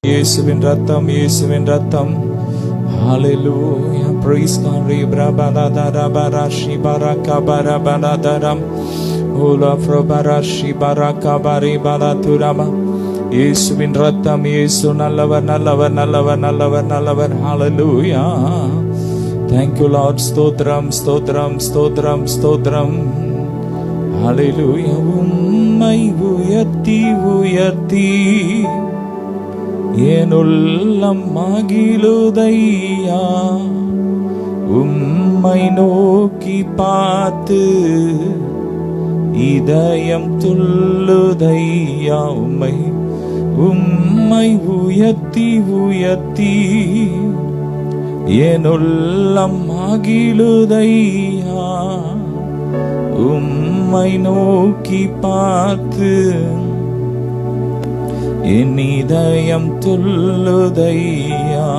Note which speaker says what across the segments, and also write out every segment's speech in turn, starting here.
Speaker 1: இயேசுவின் ரத்தம், இயேசுவின் ரத்தம். Hallelujah. Praise God. Rebrabadadabarashi barakabarabaladaram. Ola frobarashi barakabari balaturama. இயேசுவின் ரத்தம். இயேசு நல்லவர், நல்லவர், நல்லவர், நல்லவர், நல்லவர். Hallelujah. Thank you Lord. ஸ்தோத்திரம், ஸ்தோத்திரம், ஸ்தோத்திரம், ஸ்தோத்திரம். Hallelujah. உம்மை உயர்த்தி உயர்த்தி என் உள்ளம் மகிழுதையா, உம்மை நோக்கி பார்த்து இதயம் துள்ளுதையா. உம்மை உயர்த்தி உயர்த்தி என் உள்ளம் மகிழுதையா, உம்மை நோக்கி பார்த்து என் இதயம் துள்ளுதையா.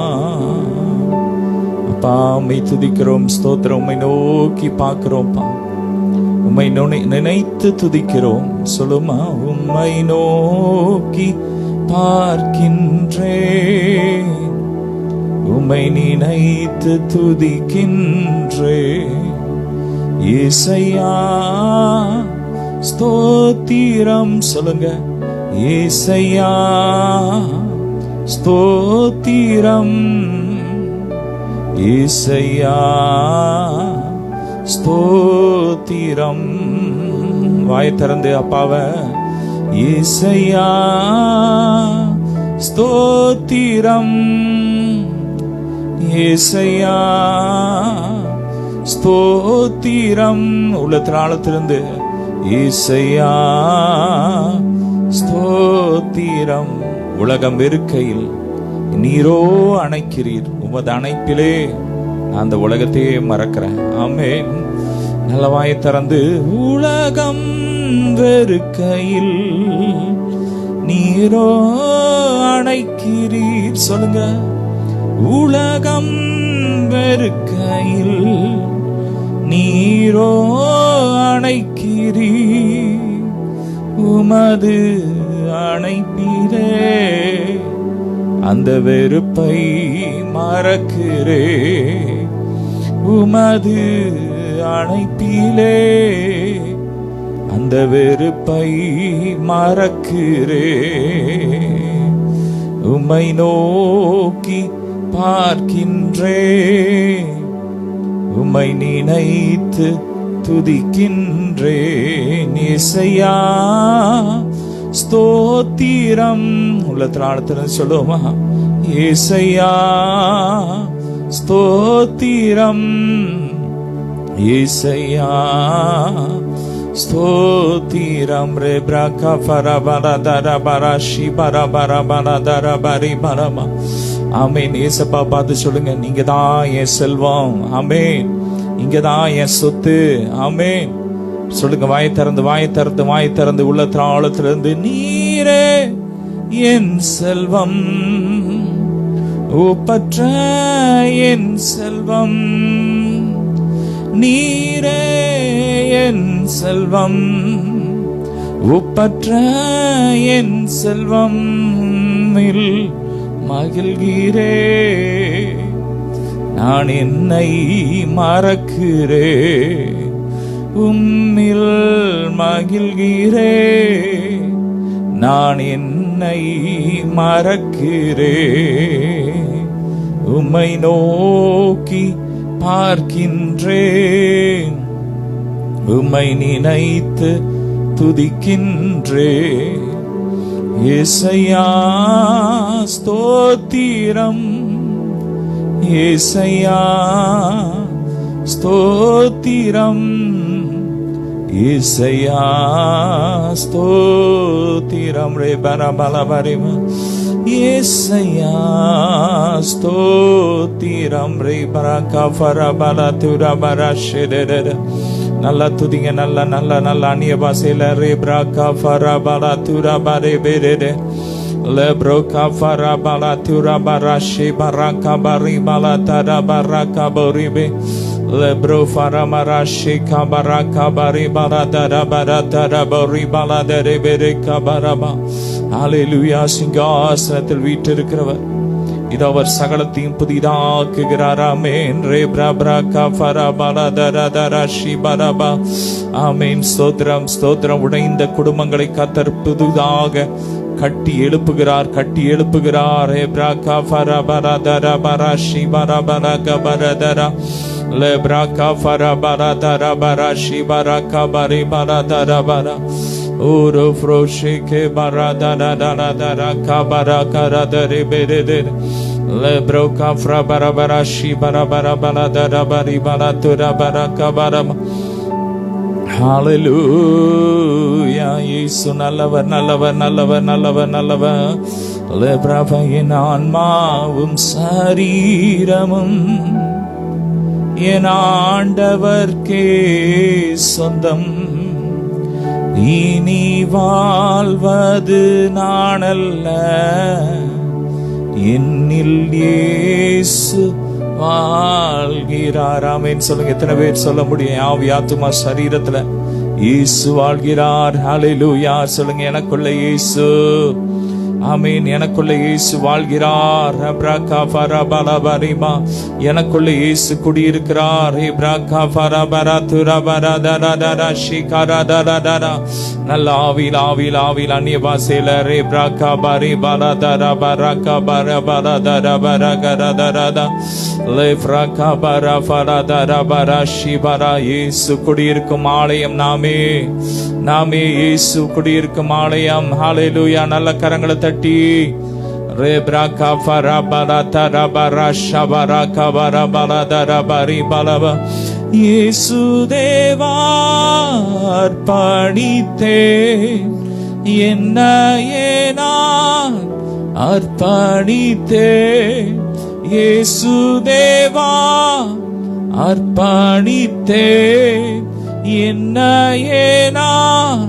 Speaker 1: அப்பா, உம்மை துதிக்கிறோம், ஸ்தோத்திரம். உம்மை நோக்கி பார்க்கிறோம்ப்பா, உம்மை நினைத்து துதிக்கிறோம். சொல்லுமா, உம்மை நோக்கி பார்க்கின்றேன், உம்மை நினைத்து துதிக்கின்றேன். இயேசையா ஸ்தோத்திரம். சொல்லுங்க, இயேசையா ஸ்தோத்திரம், இயேசையா ஸ்தோத்திரம். வாய் திறந்து அப்பாவை, இயேசையா ஸ்தோத்திரம், இயேசையா ஸ்தோத்திரம். உள்ளத்தின் ஆழத்திலிருந்து இயேசையா ஸ்தோத்திரம். உலகம் இருக்கையில் நீரோ அணைக்கிறீர், உமது அணைப்பிலே அந்த உலகத்தையே மறக்கிறேன். ஆமென். நல்லவாயை திறந்து, உலகம் வெறுக்கையில் நீரோ அணைக்கிறீர். சொல்லுங்க, உலகம் வெறுக்கையில் நீரோ அணைக்கிறீர், உமது அணைப்பிலே அந்த வெறுப்பை மறக்கிறே. உமது அணைப்பிலே அந்த வெறுப்பை மறக்கிறே. உம்மை நோக்கி பார்க்கின்றேன், உம்மை நினைத்து துதிக்கின்றேன். இயேசையா ஸ்தோத்திரம். உள்ளத்தின் ஆழத்திலிருந்து சொல்லுவோமா, இயேசையா ஸ்தோத்திரம், இயேசையா ஸ்தோத்திரம். ரே பிரகா ஃபரபரதர பரஷி பரபரபரதர பரி பரமா. ஆமென். இயேசப்பா பார்த்து சொல்லுங்க, நீங்க தான் என் செல்வம். ஆமென். இங்க தான் என் சொத்து. ஆமென். சொல்லுங்க, வாய் திறந்து, வாய் திறந்து, வாய் திறந்து, உள்ளத்தின் ஆழத்திலிருந்து, நீரே என் செல்வம், ஒப்பற்ற என் செல்வம், நீரே என் செல்வம், ஒப்பற்ற என் செல்வம், மகிழ்கிறே. நான் என்னை மறக்கிறே, உம்மில் மகிழ்கிறே. நான் என்னை மறக்கிறே, உம்மை நோக்கி பார்க்கின்றேன், உம்மை நினைத்து துதிக்கின்றேன். இயேசையா ஸ்தோத்திரம், இயேசையா ஸ்தோத்திரம், இயேசையா ஸ்தோத்திரம். ரே பரபலபரிம, இயேசையா ஸ்தோத்திரம். ரே பரகா ஃபரபல துரபரஷெடெட. நல்லா துதிங்க, நல்ல நல்ல நல்ல அந்நிய பாஷையில. ரே பிரகா ஃபரபல துரபரே பெரெடே. Lebroka farabala turabarashi baraka baribala tarabaraka boribe. Lebro faramarashi kabaraka baribala tarabara taraboribala derebere kabaraba. ஹalleluya. சிங்காசனத்தில் வீற்றிருக்கிறவர் இது அவர் சகலத்தையும் புதிதாக்குகிறார். ஆமென். ரே பிரா கஃபரா பலதரதர ஷிபரபா. ஆமென். ஸ்தோத்திரம் ஸ்தோத்திரம். உடைந்த குடும்பங்களை கர்த்தர் புதிதாக கட்டி எழுப்புகிறார், கட்டி எழுப்புகிறார். ரே பிரா கஃபரா பலதர பர ஷிபரபர கபரதர லே பிரா கஃபரா பலதர பர ஷிபர கபரி பலதர பர Uro froshike barada da da da da da kabara karada rebede le broka fra barabara shi barabara bala da da bari bala tura baraka baram. Hallelujah. Yesu நல்லவர் நல்லவர் நல்லவர் நல்லவர் நல்லவர். le brava என் ஆன்மாவும் சரீரமும் என் ஆண்டவர்க்கே சொந்தம். இனி வாழ்வது நானல்ல, என்னில் இயேசு வாழ்கிறார். ஆமென் சொல்லுங்க. எத்தனை பேர் சொல்ல முடியும்? ஆவி ஆத்துமா சரீரத்துல இயேசு வாழ்கிறார். ஹalleluya சொல்லுங்க. எனக்குள்ள இயேசு, ஆமென், எனக்குள்ள இயேசு வாழ்கிறார். அப்ராகா ஃபரபல பரிமா, எனக்குள்ள இயேசு குடியிருக்கிறார். இப்ராகா ஃபரபர துரபர தரதர ஷிகர தரதர. நல்ல ஆவில் ஆவில் ஆவில் அந்நிய பாஷையில ரே பிராகா பரி பல தர பரகா பர பல தர பரகர தரத லே பிராகா பர பர தர பர ஷிபர. இயேசு குடியிருக்கும் ஆலயம் நாமே, நாமே இயேசு குடியிருக்கும் ஆலயம். ஹalleluya. நல்ல கரங்களை தட்டி ரே பிராகா ஃபரபல தர பர ஷபர கபர பல தர பரி பலவ. இயேசு தேவா அர்ப்பணித்தேன், என்னையே நான் அர்ப்பணித்தேன். இயேசு தேவா அர்ப்பணித்தேன், என்னையே நான்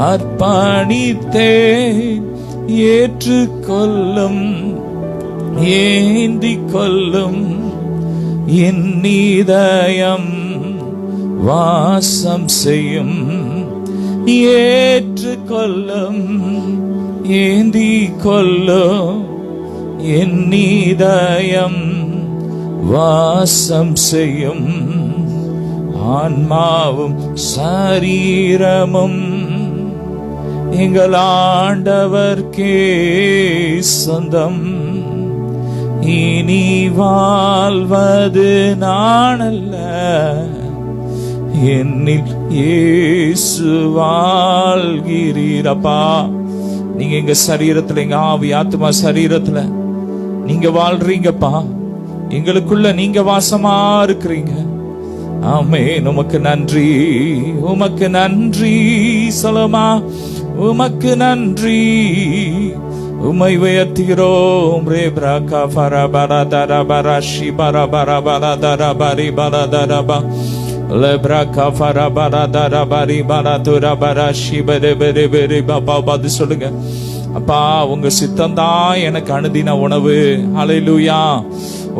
Speaker 1: அர்ப்பணித்தேன். ஏற்றுக்கொள்ளும் ஏந்திக் கொள்ளும் என் இதயம் வாசம் செய்யும். ஏற்றுக்கொள்ளும் ஏந்திக் கொள்ளும் என் இதயம் வாசம் செய்யும். ஆன்மாவும் சரீரமும் எங்கள் ஆண்டவர்க்கே சொந்தம். இனி வாழ்வது நானல்ல, என்னில் இயேசு வாழ்கிறீரப்பா. நீங்க எங்க சரீரத்துல, எங்க ஆவி ஆத்மா சரீரத்துல நீங்க வாழ்றீங்கப்பா. எங்களுக்குள்ள நீங்க வாசமா இருக்கிறீங்க. ஆமென். உமக்கு நன்றி, உமக்கு நன்றி சொல்லமா. உமக்கு நன்றி, உம்மை உயர்த்துகிறோம். ரே பிரகா ஃபரபர தர பர ஷிபர பர பர தர பரி பர தர ப லே பிரகா ஃபரபர தர பரி பர துர பர ஷிபர பெரி பெரி பாபா. பாத்து சொல்லுங்க. அப்பா, உங்க சித்தம் தான் எனக்கு அனுதின உணவு. ஹalleluya.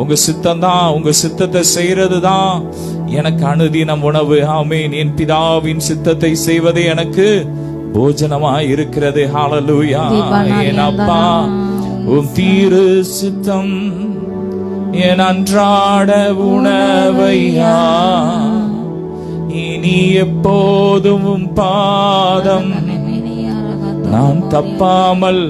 Speaker 1: உங்க சித்தம் தான், உங்க சித்தத்தை செய்யறது தான் எனக்கு அனுதினம் உணவு. ஆமென். என் பிதாவின் சித்தத்தை செய்வதே எனக்கு போஜனமாய் இருக்கிறது. ஹalleluya. என் அப்பா, உம் தீரு சித்தம் என் அன்றாட உணவையா. இனி எப்போதும் பாதம் நான் தப்பாமல்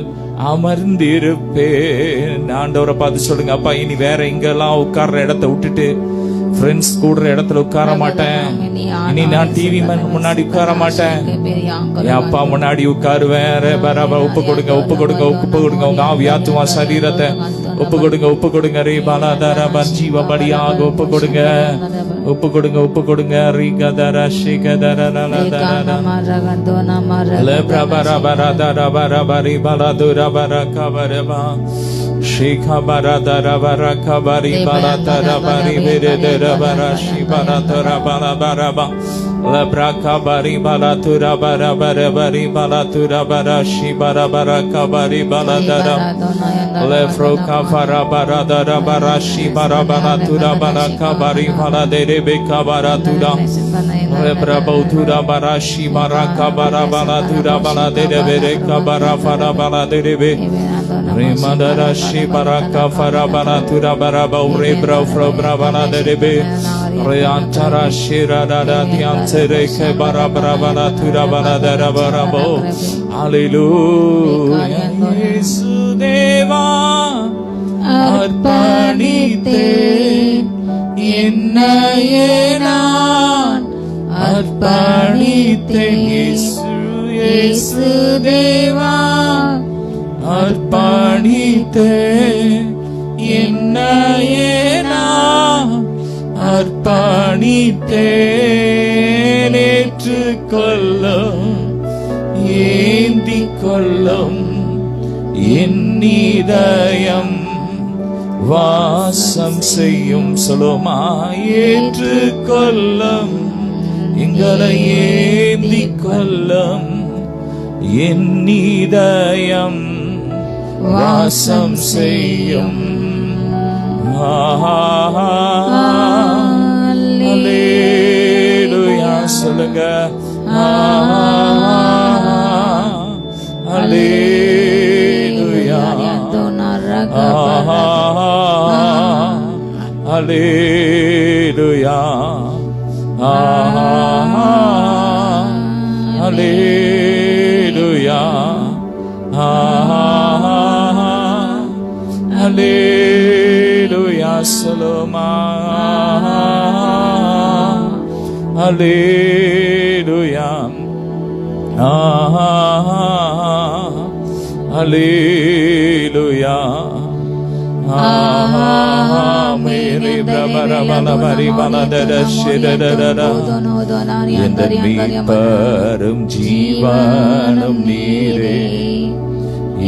Speaker 1: அமர்ந்திருப்பேன். ஆண்டவரை பார்த்து சொல்லுங்க. அப்பா, இனி வேற எங்கெல்லாம் உட்கார்ற இடத்தை விட்டுட்டு ஃப்ரெண்ட்ஸ் கூடுற இடத்துல உட்கார மாட்டேன். இனி நான் டிவி முன்னாடி உட்கார மாட்டேன். என் அப்பா முன்னாடி உட்காருவேன். ஒப்பு கொடுங்க, ஒப்பு கொடுங்க, ஒப்பு கொடுங்க. உங்க ஆவி ஆத்துமா சரீரத்தை ஒப்பு கொடுங்க, ஒப்பு கொடுங்க. ரே பாலாதார ஜீவ பலியாக ஒப்பு கொடுங்க, ஒப்பு கொடுங்க, ஒப்பு கொடுங்க. ரீகதர ஷிகதர லே பிரபர பரதர பரபரி பலதுர பரகபரபா ஷிகா பரதர பரகபரி பலதர பரி விரதர பரஷி பரதர பலபரபா Lebraka bari balatura bara bara bari balatura bara shi bara bara kabari baladara. Lefroka fara bara dara bara shi bara balatura bara kabari baladere beka baratura. Lebra bautura bara shi bara kabara balatura baladere bere kabara fara baladere be. Rimadara shi bara kafara balatura bara baure bra fro bra baladere be. Reantara shira dada diantere ke bara bara balatura baladara bara bo. Hallelujah. Yesu deva அர்ப்பணித்தேன் என்னையே நான் அர்ப்பணித்தேன் இயேசு தேவா அர்ப்பணித்தேன் என்னையே நான் அர்ப்பணித்தேன் ஏற்றுக்கொள்ளும் ஏந்திக் கொள்ளும் என் இதயம் வாசம் செய்யும் சொல்லுமா ஏற்றுக்கொள்ளும் எங்களை ஏந்திக் கொள்ளும் என் இதயம் வாசம் செய்யும் அல்லேலூயா சொல்லுங்க அல்லேலூயா அல்லேலூயா அல்லேலூயா அல்லேலூயா சொல்லுமா அல்லேலூயா அல்லேலூயா மேரி பிரபர பலபரி பலதர சிததர எந்த மீட்பரும் ஜீவனும் நீரே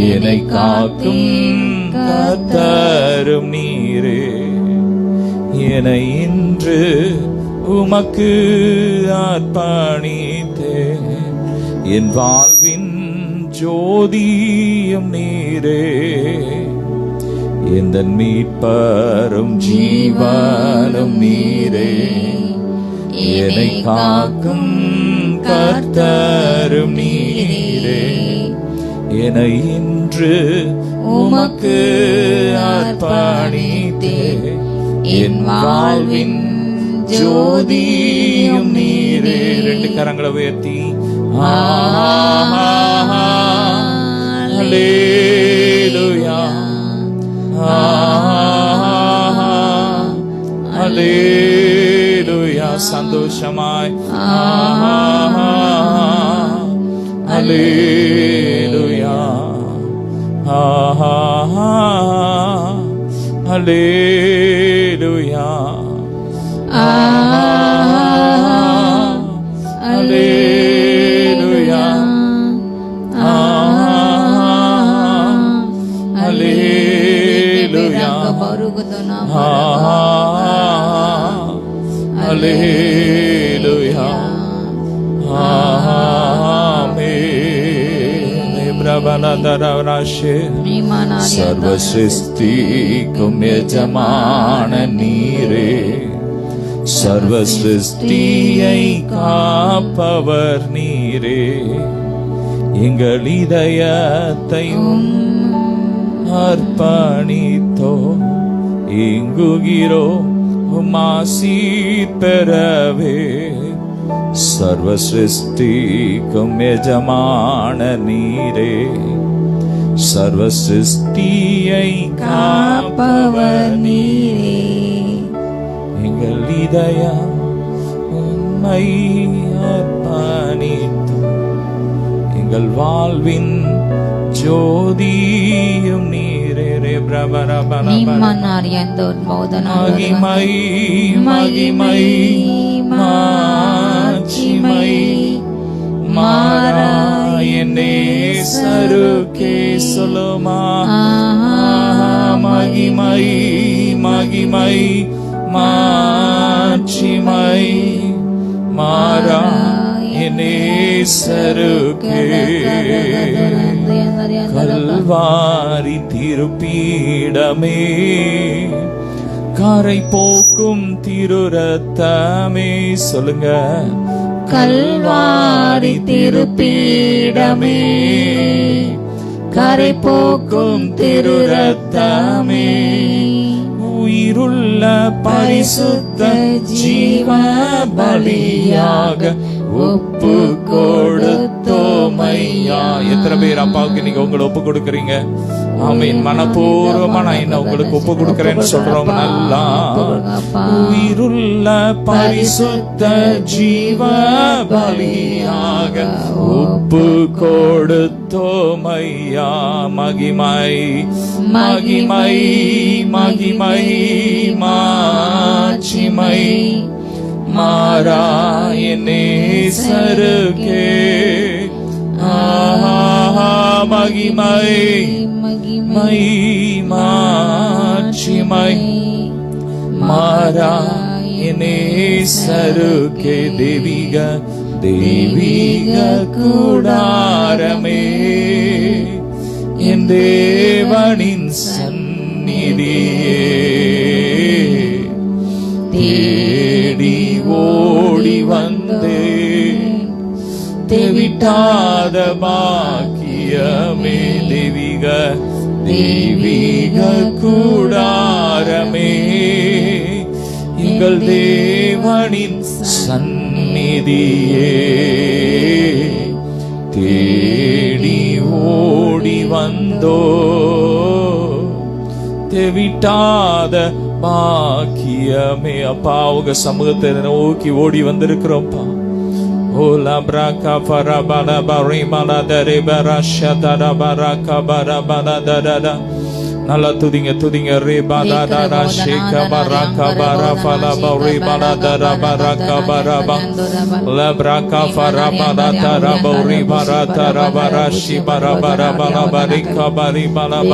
Speaker 1: என்னை காக்கும் கர்த்தரும் நீரே என்னை இன்று உமக்கு அர்ப்பணித்தேன் என் வாழ்வின் ஜோதியும் நீரே எந்த மீட்பரும் ஜீவனும் நீரே என்னை காக்கும் கர்த்தரும் நீரே என்னை இன்று உமக்கு அர்ப்பணித்தேன் என் வாழ்வின் ஜோதியும் நீரே. ரெண்டு கரங்களை உயர்த்தி அல்லேலூயா அல்லேலூயா சந்தோஷமாய் அல்லேலூயா அல்லேலூயா அல்லேலூயா அல்லேலூயா அல்லேலூயா சர்வ சிருஷ்டிக்கும் எஜமான நீரே சர்வ சிருஷ்டியை காப்பவர் நீரே எங்கள் இதயத்தை அர்ப்பணித்தோ இங்குகிறோ ஆசீர் பெறவே சர்வ சிருஷ்டிக்கும் எஜமான நீரே சர்வ சிருஷ்டியை காப்பவர் நீரே எங்கள் இதயம் உம்மை அர்ப்பணித்தோ எங்கள் வாழ்வின் ஜோதியும் நீரே. மகிமை மகிமை மாட்சிமை மாறாயனே சருக்கே சொல்லுமா மகிமை மகிமை மாட்சிமை மாறா நேசருக்கே கல்வாரி திருப்பீடமே கரை போக்கும் திருரத்தமே. சொல்லுங்க.
Speaker 2: கல்வாரி திருப்பீடமே கரை போக்கும் திருரத்தமே
Speaker 1: உயிருள்ள பரிசுத்த ஜீவ பலியாக ஒப்பு கொடுத்தோமையா. எத்தனை பேர் அப்பாவுக்கு நீங்க உங்களை ஒப்பு கொடுக்கறீங்க? ஆமீன். மனப்பூர்வமா நான் என்ன உங்களுக்கு ஒப்பு கொடுக்கிறேன்னு சொல்றவங்க நல்லா. உயிருள்ள பரிசுத்த ஜீவ பலியாக ஒப்பு கொடுத்தோமையா. மகிமை மகிமை மகிமை மாட்சிமை மாறாயனேசருக்கே. மகிமை மகிமை மாட்சிமை மாறாயனேசருக்கே. தெய்வீக தெய்வீக கூடாரமே என் தேவனின் சந்நிதியே தேடி ஓடி வந்தே தெவிட்டாத பாக்கியமே. தெய்வீக தெய்வீக கூடாரமே எங்கள் தேவனின் சந்நிதியே தேடி ஓடி வந்தோ தெவிட்டாத பாக்கியமே. அப்பா உங்க சமூகத்தை நோக்கி ஓடி வந்திருக்கிறோம்ப்பா. ஓலா பிரகா பரபல பரிமல தரி பரஷதர பரக பரபல தரத. நல்லா துதிங்க துதிங்க. ரே பரதர ஷேக பரக பரபல பரிமல தர பரக பரப லப்ரகா பரபல தர பரி பரதர பரஷி பரபர பல பரிக பரிமல ப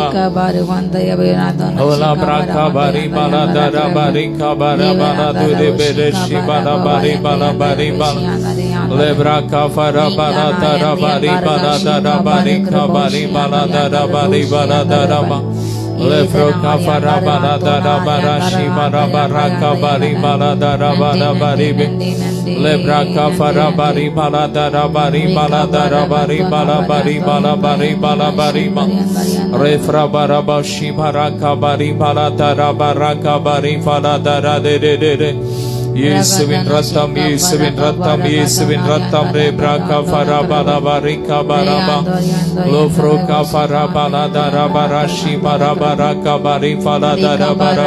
Speaker 1: ஓலா பிரகா பரிமல தர பரிக பரபல துரி பெரஷி பரபரி பல பரிமல Lebraka farabara darabari baradarabari kabari baradarabari baradaraba. Lebroka farabara darabara shibarabara kabari baradarabari bi. Lebraka farabari baradarabari baradarabari barabari barabari barabari ba. Refra baraba shibara kabari baradarabara kabari baradarade. இயேசுவின் ரத்தம் இயேசுவின் ரத்தம் இயேசுவின் ரத்தம். ரே பிரகா ஃபரபல பரிகா பரபா லோஃப்ரோகா ஃபரபல தரபர ஷிபரபர கபரி ஃபலதரபர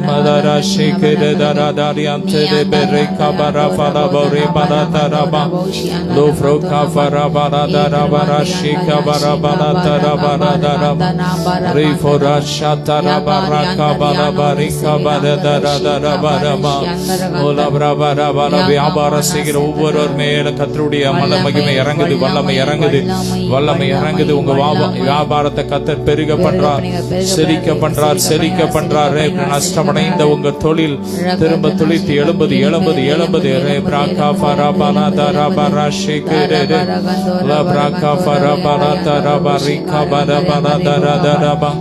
Speaker 1: மதர ஷிகத தரதரியந்தே பெரிகா பரபல பரி பலதரபா லோஃப்ரோகா ஃபரபல தரபர ஷிகபரபல தரபர தரபா ரே ஃபோரா ஷதரபர கபல பரிகா பலதரதரபரபா. வியாபாரம் செய்கிற ஒவ்வொருவர் மேல கர்த்தருடைய மகிமை இறங்குது. வல்லமை இறங்குது. வல்லமை இறங்குது. உங்க வியாபாரத்தை கர்த்தர் பெருக பண்றார், செழிக்க பண்றார், செழிக்க பண்றார். நஷ்டமடைந்த உங்க தொழில் திரும்ப துளித்து எழும்பது எழும்பது எழும்பது. பிராகா ஃபரபல தரபர ஷேகரே லப்ராகா ஃபரபல தரபரிகா பரபல தரதரபா.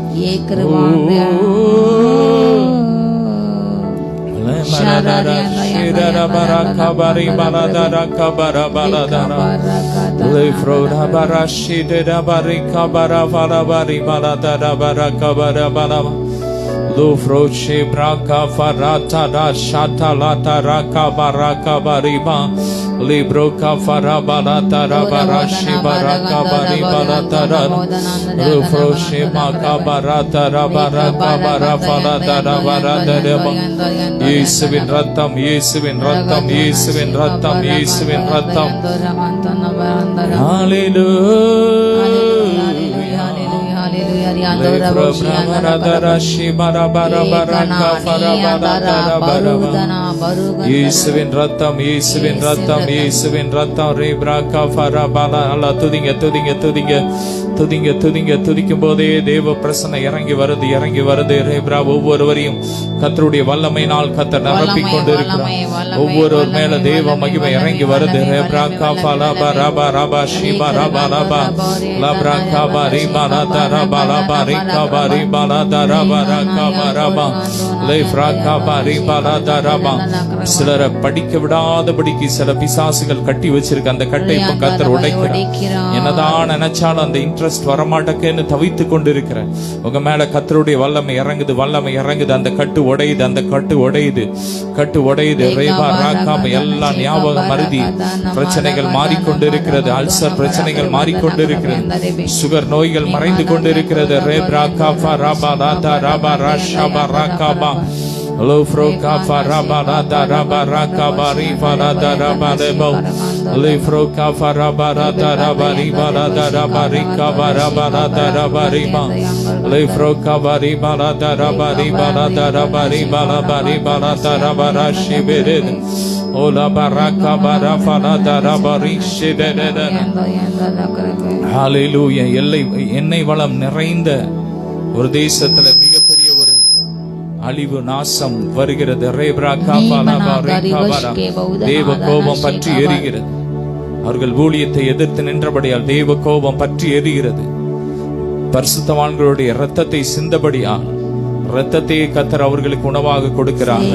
Speaker 1: Shadara shidara baraka bari baladara kabara baladara lefroda bara shidara barika bara bara bari baladara baraka bara balama lufroche braka farata da shata lata raka baraka bariba libroka farabala rabarashi baraka bari baladara lufroche maka barata rabaraka barafala darabarada. இயேசுவின் ரத்தம் இயேசுவின் ரத்தம் இயேசுவின் ரத்தம் இயேசுவின் ரத்தம். ஹalleluya இயேசுவின் ரத்தம், இயேசுவின் ரத்தம், இயேசுவின் ரத்தம். ரேப்ராகா ஃபரபாலா. அல்லா துதிங்க துதிங்க துதிங்க துதிங்க துதிங்க. துதிக்கும் போதே தேவ பிரசன்ன இறங்கி வருது, இறங்கி வருது. ரேப்ரா ஒவ்வொருவரையும் கர்த்தருடைய வல்லமையினால் கர்த்தர் நிரப்பிக் கொண்டிருக்கிறார். ஒவ்வொருவர் மேல தேவ மகிமை இறங்கி வருது. ரேப்ராகா ஃபலபா ரபா ரபா ஷிபா ரபா ரபா லப்ராகா பரிபா ரதா ரபா ரபா ரிகா பரிபா ரதா ரபா ரகா ரபா லேப்ராகா பரிபா ரதா ரபா. சிலரை படிக்க விடாதபடிக்கு சில பிசாசுகள் கட்டி வச்சிருக்க அந்த கட்டை இப்ப கர்த்தர் உடைக்கிறார். என்னதான் நினைச்சாலும் அந்த இன்ட்ரெஸ்ட் வரமாட்டேன்னு தவித்து கொண்டிருக்கிற உங்க மேல கர்த்தருடைய வல்லமை இறங்குது, வல்லமை இறங்குது. அந்த கட்டு உடையுது, அந்த கட்டு உடையுது, கட்டு உடையுது. ரேபா ராகாம எல்லாம் ஞாபகம் மருதி பிரச்சனைகள் மாறிக்கொண்டிருக்கிறது. அல்சர் பிரச்சனைகள் மாறிக்கொண்டிருக்கிறது. சுகர் நோய்கள் மறைந்து கொண்டிருக்கிறது. ரேப்ரா காபா ராபா ராதா ராபா ராஷாபா ராகாபா லோஃப்ரோகா ஃபரபா ராதா ராபா ராகாபா ரிபா ராதா ராபா லெபோ லோஃப்ரோகா ஃபரபா ராதா ராபா ரிபா ராதா ராபா ரிகாபா ராபா ராதா ராபா ரிபா லோஃப்ரோகா ரிபா ராதா ராபா ரிபா ராதா ராபா ரிபா ராபா ரிபா ராதா ராபா ராஷிபெரே ஓலா பராகா பராஃபா ராதா ராபா ரிஷிபெரே. ஹalleluya. எண்ணெய் வளம் நிறைந்த ஒரு தேசத்துல மிகப்பெரிய ஒரு அழிவு நாசம் வருகிறது. தேவ கோபம் பற்றி எரிகிறது. அவர்கள் ஊழியத்தை எதிர்த்து நின்றபடியால் தேவ கோபம் பற்றி எரிகிறது. பரிசுத்தவான்களுடைய இரத்தத்தை சிந்தபடியால் இரத்தத்தையே கர்த்தர் அவர்களுக்கு உணவாக கொடுக்கிறார்.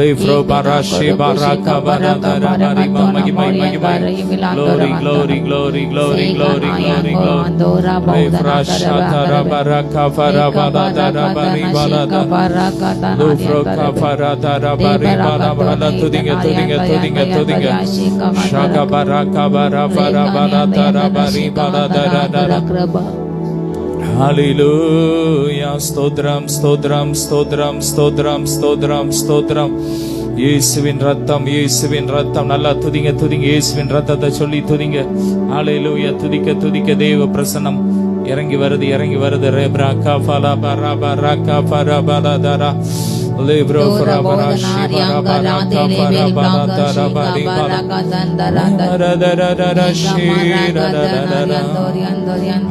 Speaker 1: Lefro barashi baraka barada rabari magimai magimai. Glory glory glory glory glory glory glory. Lefrasha baraka farabada rabari barada. Lefro kafarada rabari barada. Tudinga tudinga tudinga tudinga. Shaka baraka barafara barada rabari barada. ஹalleluya. ஸ்தோத்திரம் ஸ்தோத்திரம் ஸ்தோத்திரம் ஸ்தோத்திரம் ஸ்தோத்திரம் ஸ்தோத்திரம். இயேசுவின் ரத்தம், இயேசுவின் ரத்தம். நல்லா துதிங்க துதிங்க. இயேசுவின் ரத்தத்தை சொல்லி துதிங்க. ஹalleluya. துதிக்க துதிக்க தேவ பிரசன்னம் இறங்கி வருது, இறங்கி வருது. ரேப்ராகா ஃபலபா ரபா ரகா ஃபரபா தரா லேப்ரோ ஃபரபா ஷிபா ரபா ஃபரபா தரா பரி பரா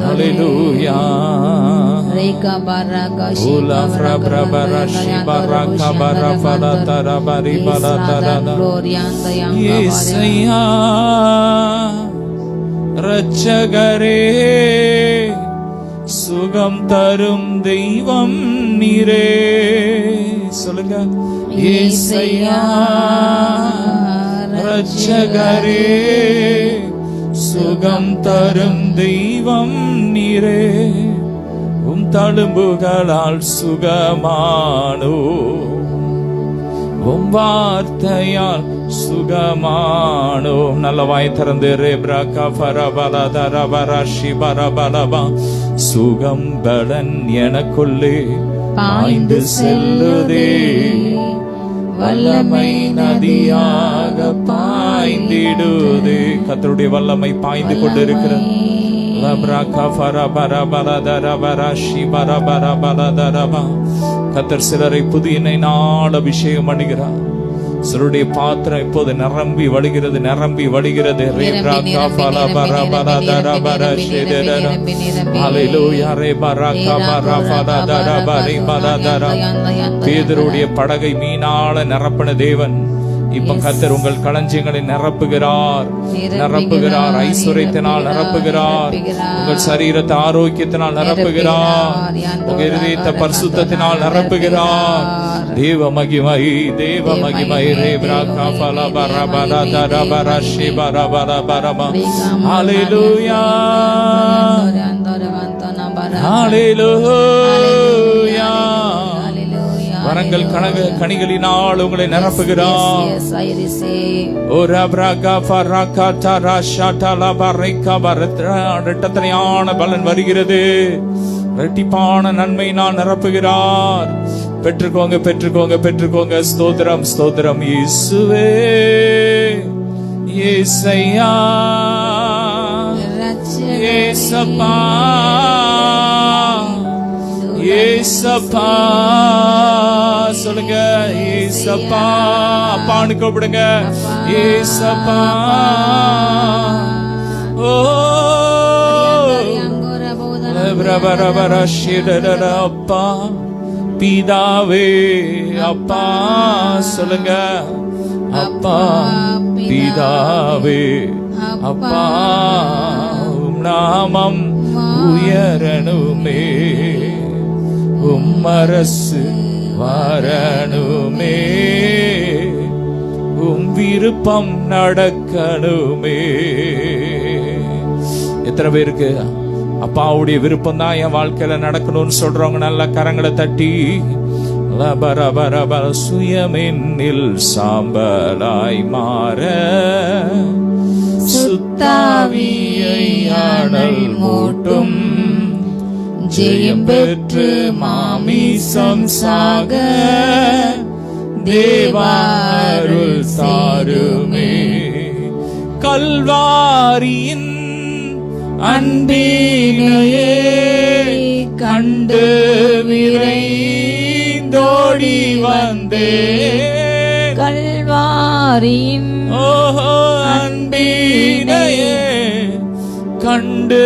Speaker 1: ஹalleluya. ரேகா பரகா ஷிபா ரபா ஷிபா ரகா பரா ஃபலா தரா பரி பரா தரா. இயேசுயா ரட்சகரே, சுகம் தரும் தெய்வம் நீரே. சொல்லுங்க. இயேசுயா ரட்சகரே, சுகம் தரும் தெய்வம் நீரே. உம் தழும்புகளால் சுகமானோ, உம் வார்த்தையால் சுகமானோம். நல்ல வாய் திறந்து ரேப்ராகா ஃபரபலா தரபரா ஷிபரபலபா. சுகம் பலன் எனக்குள்ளே பாய்ந்து செல்லுதே, வல்லமை நதியாக பாய்ந்திடுதே. கர்த்தருடைய வல்லமை பாய்ந்து கொண்டிருக்கிறது. லப்ராகா ஃபரபரபலா தரபரா ஷிபரபலபலா தரபா. கர்த்தர் சிலரை புதிய எண்ணெயினால் அபிஷேகம் பண்ணுகிறார். சிலருடைய பாத்திரம் இப்போது நிரம்பி வழிகிறது, நிரம்பி வழிகிறது. பேதுருடைய படகை மீனால நிரப்பின தேவன் இப்ப கர்த்தர் உங்கள் களஞ்சியங்களை நிரப்புகிறார், நிரப்புகிறார். ஐஸ்வர்யத்தினால் நிரப்புகிறார். உங்கள் சரீரத்தை ஆரோக்கியத்தினால் நிரப்புகிறார். உங்க இருதயத்தை பரிசுத்தத்தினால் நிரப்புகிறார். தேவ மகிமை, தேவ மகிமை. ரேப்ராகா ஃபலபா ரபா தரபரா ஷிபரபா பரமா. ஹalleluya, ஹalleluya. வரங்கள் கனிகளினால் உங்களை நிரப்புகிறார். இரட்டத்தனையான பலன் வருகிறது. இரட்டிப்பான நன்மையினால் நிரப்புகிறார். பெற்றுக்கோங்க பெற்றுக்கோங்க பெற்றுக்கோங்க. ஸ்தோத்திரம் ஸ்தோத்திரம். இயேசுவே, இயேசையா ஏசப்பா ஏசப்பா சொல்லுங்க. ஏசப்பா அப்பான்னு கூப்பிடுங்க. ஏசப்பா ஓ அப்பா பிதாவே அப்பா சொல்லுங்க. அப்பா பிதாவே அப்பா நாமம் உயரணுமே, உம்மரசு வரணுமே, விருப்பம் நடக்கணுமே. எத்தனை பேருக்கு அப்பாவுடைய விருப்பம் தான் என் வாழ்க்கையில நடக்கணும்னு சொல்றவங்க நல்ல கரங்களை தட்டி சுயமென்னில் சாம்பலாய் மாற சுத்தாவியை அனல் மூட்டும் ஜெயம் பெற்று மாமிசம் சாக தேவாருள் சாருமே. கல்வாரியின் அன்பினையே கண்டு விரைந்தோடி வந்தே.
Speaker 2: கல்வாரியின்
Speaker 1: அன்பினையே கண்டு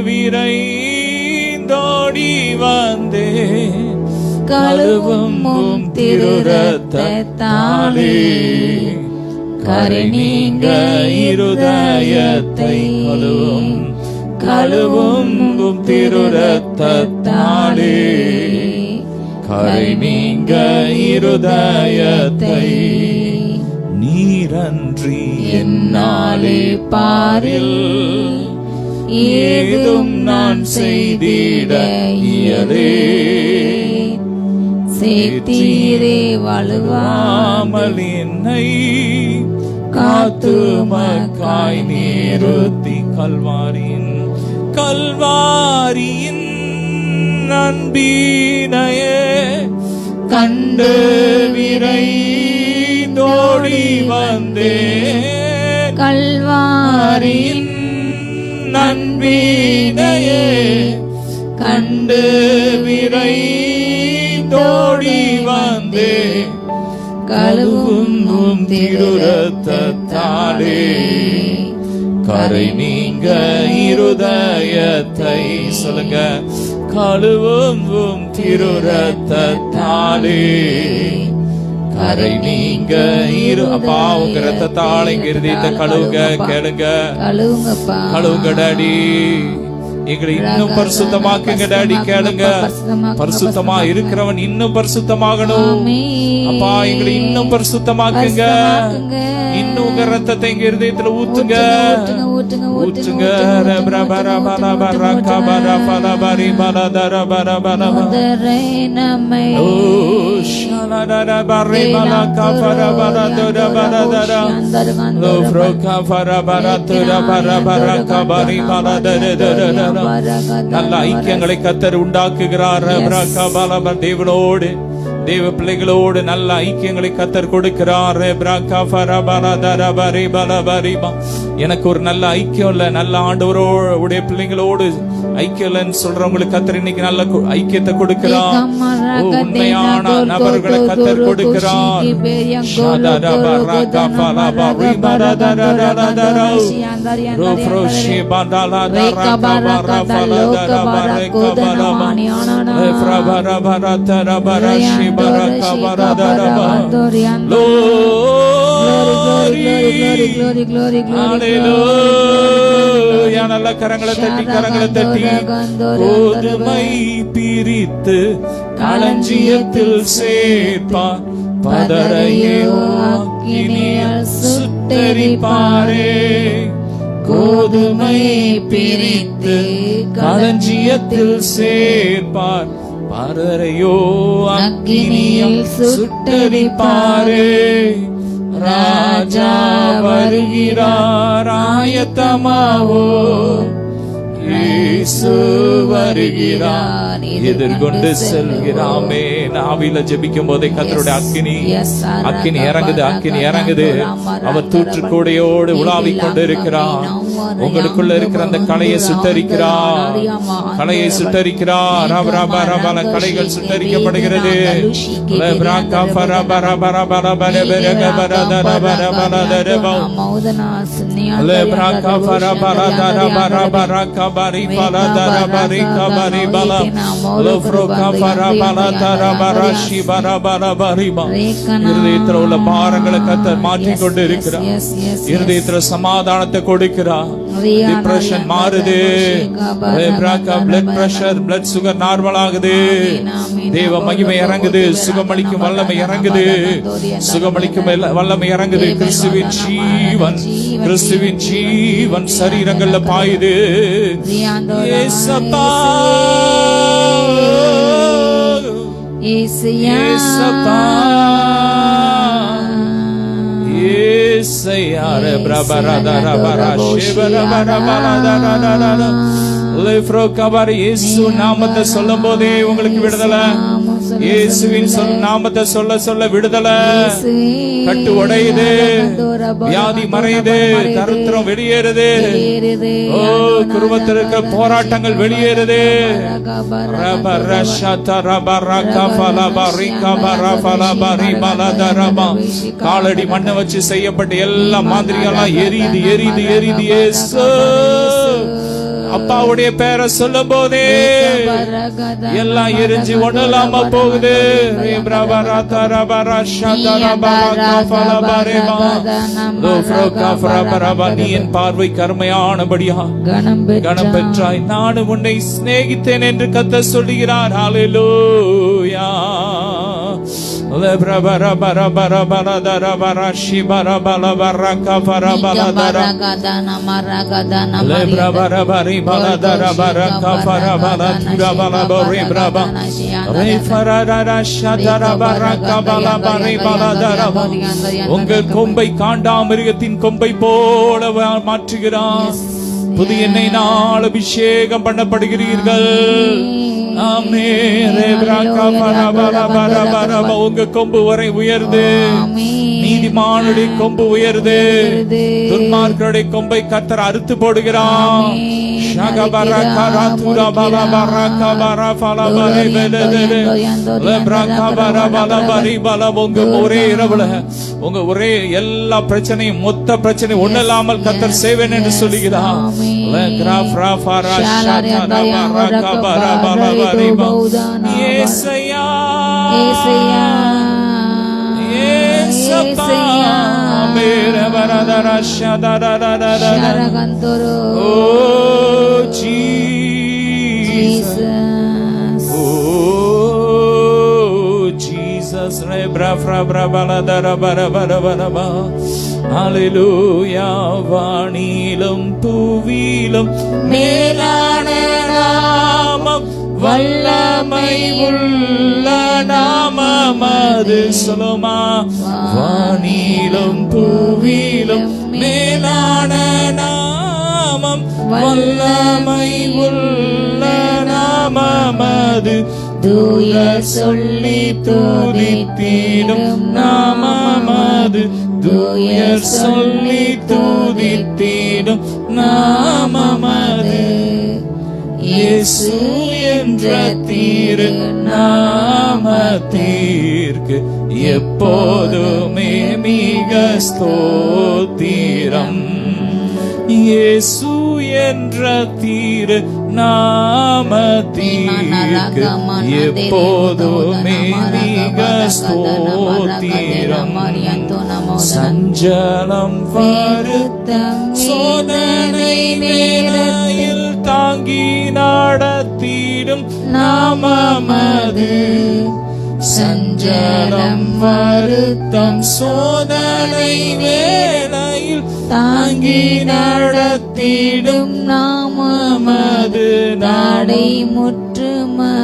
Speaker 1: விரைந்தோடி வந்தே.
Speaker 2: கழுவும் திருரத்தத்தாலே கரை நீங்க இருதயத்தை கழுவும். கழுவும் திருரத்தத்தாலே கரை நீங்க இருதயத்தை. நீரன்றி என்னாலே பாரில் ஏதும் நான் செய்திட இயலே. சேத்தீரே வலுவாமல் என்னை காத்துமக்காய் நிறுத்தி. கல்வாரியின் அன்பினையே கண்டு விரைந்தோடி வந்தே. கல்வாரியின் அன்பினையே கண்டு விரைந்தோடி வந்தே. கழுவும் திருரத்தத்தாலே கரை நீங்க இருதயத்தை. சொல்லுங்க. கழுவும் திருரத்தத்தாலே கரை நீங்க அப்பா உங்க ரத்தத்தால இங்க இருதயத்தை கழுவுங்க. கேளுங்க. கழுவுங்க டாடி. எங்களை இன்னும் பரிசுத்தமாக்குங்க டாடி. கேளுங்க. பரிசுத்தமா இருக்கிறவன் இன்னும் பரிசுத்தமாகணும். அப்பா எங்களை இன்னும் பரிசுத்தமாக்குங்க. இன்னும் உங்க ரத்தத்தை எங்க இருதயத்துல ஊத்துங்க. ஊத்துங்க. நல்ல ஐக்கியங்களை கர்த்தர் உண்டாக்குகிறார். தேவனோடு தேவ பிள்ளைகளோடு நல்ல ஐக்கியங்களை கர்த்தர் கொடுக்கிறார். எனக்கு ஒரு நல்ல ஐக்கியம் இல்ல, நல்ல ஆண்டவரோட பிள்ளைகளோடு ஐக்கியம் இல்லைன்னு சொல்றவங்களுக்கு கர்த்தர் இன்னைக்கு நல்ல ஐக்கியத்தை கொடுக்கிறார். உண்மையான நபர்களை கர்த்தர் கொடுக்கிறார். நல்ல கரங்களை தட்டி கோதுமை பிரித்து களஞ்சியத்தில் சேர்ப்பார், பதரையோ அக்கினியால் சுட்டெரிப்பாரே. கோதுமை பிரித்து களஞ்சியத்தில் சேர்ப்பார், பதரையோ அக்கினியால் சுட்டெரிப்பாரே. ராஜா வருகிறார் ஆயத்தமாவோ,
Speaker 1: இயேசு வருகிறார், எதிர்கொண்டு செல்கிறாமே. ஆவியில ஜெபிக்கும் போதே கர்த்தருடைய அக்கினி அக்கினி இறங்குது, அக்கினி இறங்குது. அவர் தூற்றுக்கூடையோடு உலாவிக் கொண்டு இருக்கிறார். உங்களுக்குள்ள இருக்கிற அந்த கலையை சுட்டரிக்கிறார், கலையை சுட்டரிக்கிறார். கலைகள் சுட்டரிக்கப்படுகிறது. இருதயத்தில் உள்ள பாரங்களை கர்த்தர் மாற்றிக் கொண்டு இருக்கிறார். இருதயத்தில் சமாதானத்தை கொடுக்கிறார். டிப்ரெஷன் மாறுது, blood pressure, blood sugar normal ஆகுது. தேவ மகிமை இறங்குது, சுகமளிக்கும் வல்லமை இறங்குது, சுகமளிக்கும் வல்லமை இறங்குது. கிறிஸ்துவின் ஜீவன், கிறிஸ்துவின் ஜீவன் சரீரங்கள்ல பாயுது. ஏசப்பா, ஏசப்பா, ஏசையாரே பிரபரதரபர சிவரபரபரதரதரதர. இயேசு நாமத்தை சொல்லும் போதே உங்களுக்கு விடுதலை. இயேசுவின் நாமத்தை சொல்ல சொல்ல விடுதலை. கட்டு உடையுது, வியாதி மறையுது, தரித்திரம் வெளியேறுது. ஓ, குடும்பத்தில் இருக்கிற போராட்டங்கள் வெளியேறுது. காலடி மண்ணை வச்சு செய்யப்பட்ட எல்லா மாதிரியெல்லாம் எரியுது, எரியுது, எரியுது. இயேசு அப்பாவுடைய பேரை சொல்லும் போதே எல்லாம் எரிஞ்சு ஒண்ணலாம போகுது. நீ என் பார்வை கருமையானபடியா கணம் பெற்றாய், நானும் உன்னை சிநேகித்தேன் என்று கர்த்தர் சொல்லுகிறார். ஹல்லேலூயா. உங்கள் கொம்பை காண்டாமிருகத்தின் கொம்பை போல மாற்றுகிறார். புதிய எண்ணெய் நாள் அபிஷேகம் பண்ணப்படுகிறீர்கள். உங்க கொம்பு வரை உயர்ந்து, நீதிமானுடைய கொம்பு உயர்ந்து, துன்மார்களுடைய கொம்பை கர்த்தர் அறுத்து போடுகிறான். ஒரே இரவுல உங்க ஒரே எல்லா பிரச்சனையும், மொத்த பிரச்சனையும் ஒண்ணில்லாமல் கர்த்தர் செய்வேன் என்று சொல்லுகிறார். ஏசையா, ஏசப்பா, மேரே வரதரா ஷதரரரரர. ஓ ஜீசஸ், ஓ ஜீசஸ். ரே பிரஃப்ரா பிரபலதர பரபரபரபா. ஹல்லேலூயா. வானிலும் பூவிலும் மேலான நாமம், வல்லமை உள்ள நாமம் அது. சொல்லுமா. வானிலும் பூவிலும் மேலான நாமம், வல்லமை உள்ள நாமம் அது. தூயர் சொல்லி துதித்திடும் நாமம் அது. தூயர் சொல்லி துதித்திடும் நாமம் அது. இயேசு என்ற திரு நாமத்திற்கு எப்போதுமே மிக ஸ்தோத்திரம். இயேசு என்ற திரு நாமத்திற்கு எப்போதுமே மிக ஸ்தோத்திரம். சஞ்சலம் வருத்தம் சோதனை நேரத்தில் தாங்கி நடத்திடும் நாமமது. சஞ்சலம் வருத்தம் சோதனை வேளையில் தாங்கி நடத்திடும் நாமமது. நாடை முற்றுமகற்றிடும்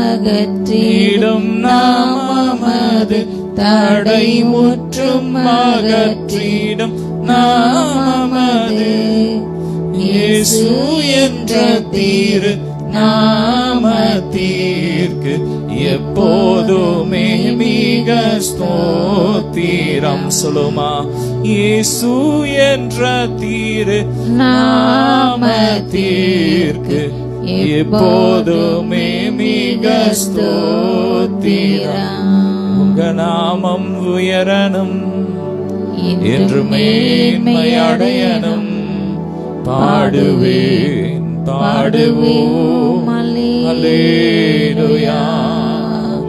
Speaker 1: நாமமது. தடை முற்றும் அகற்றிடும் நாமமது. இயேசு என்ற தீரு நாமத்திற்கு எப்போதுமே மிக ஸ்தோத்திரம். சொல்லுமா, இயேசு என்ற தீரு நாமத்திற்கு எப்போதுமே மிக ஸ்தோத்திரம். உங்க நாமம் உயரணும், என்று மேன்மை அடையணும். பாடுவேன் பாடுவோம் அல்லேலூயா.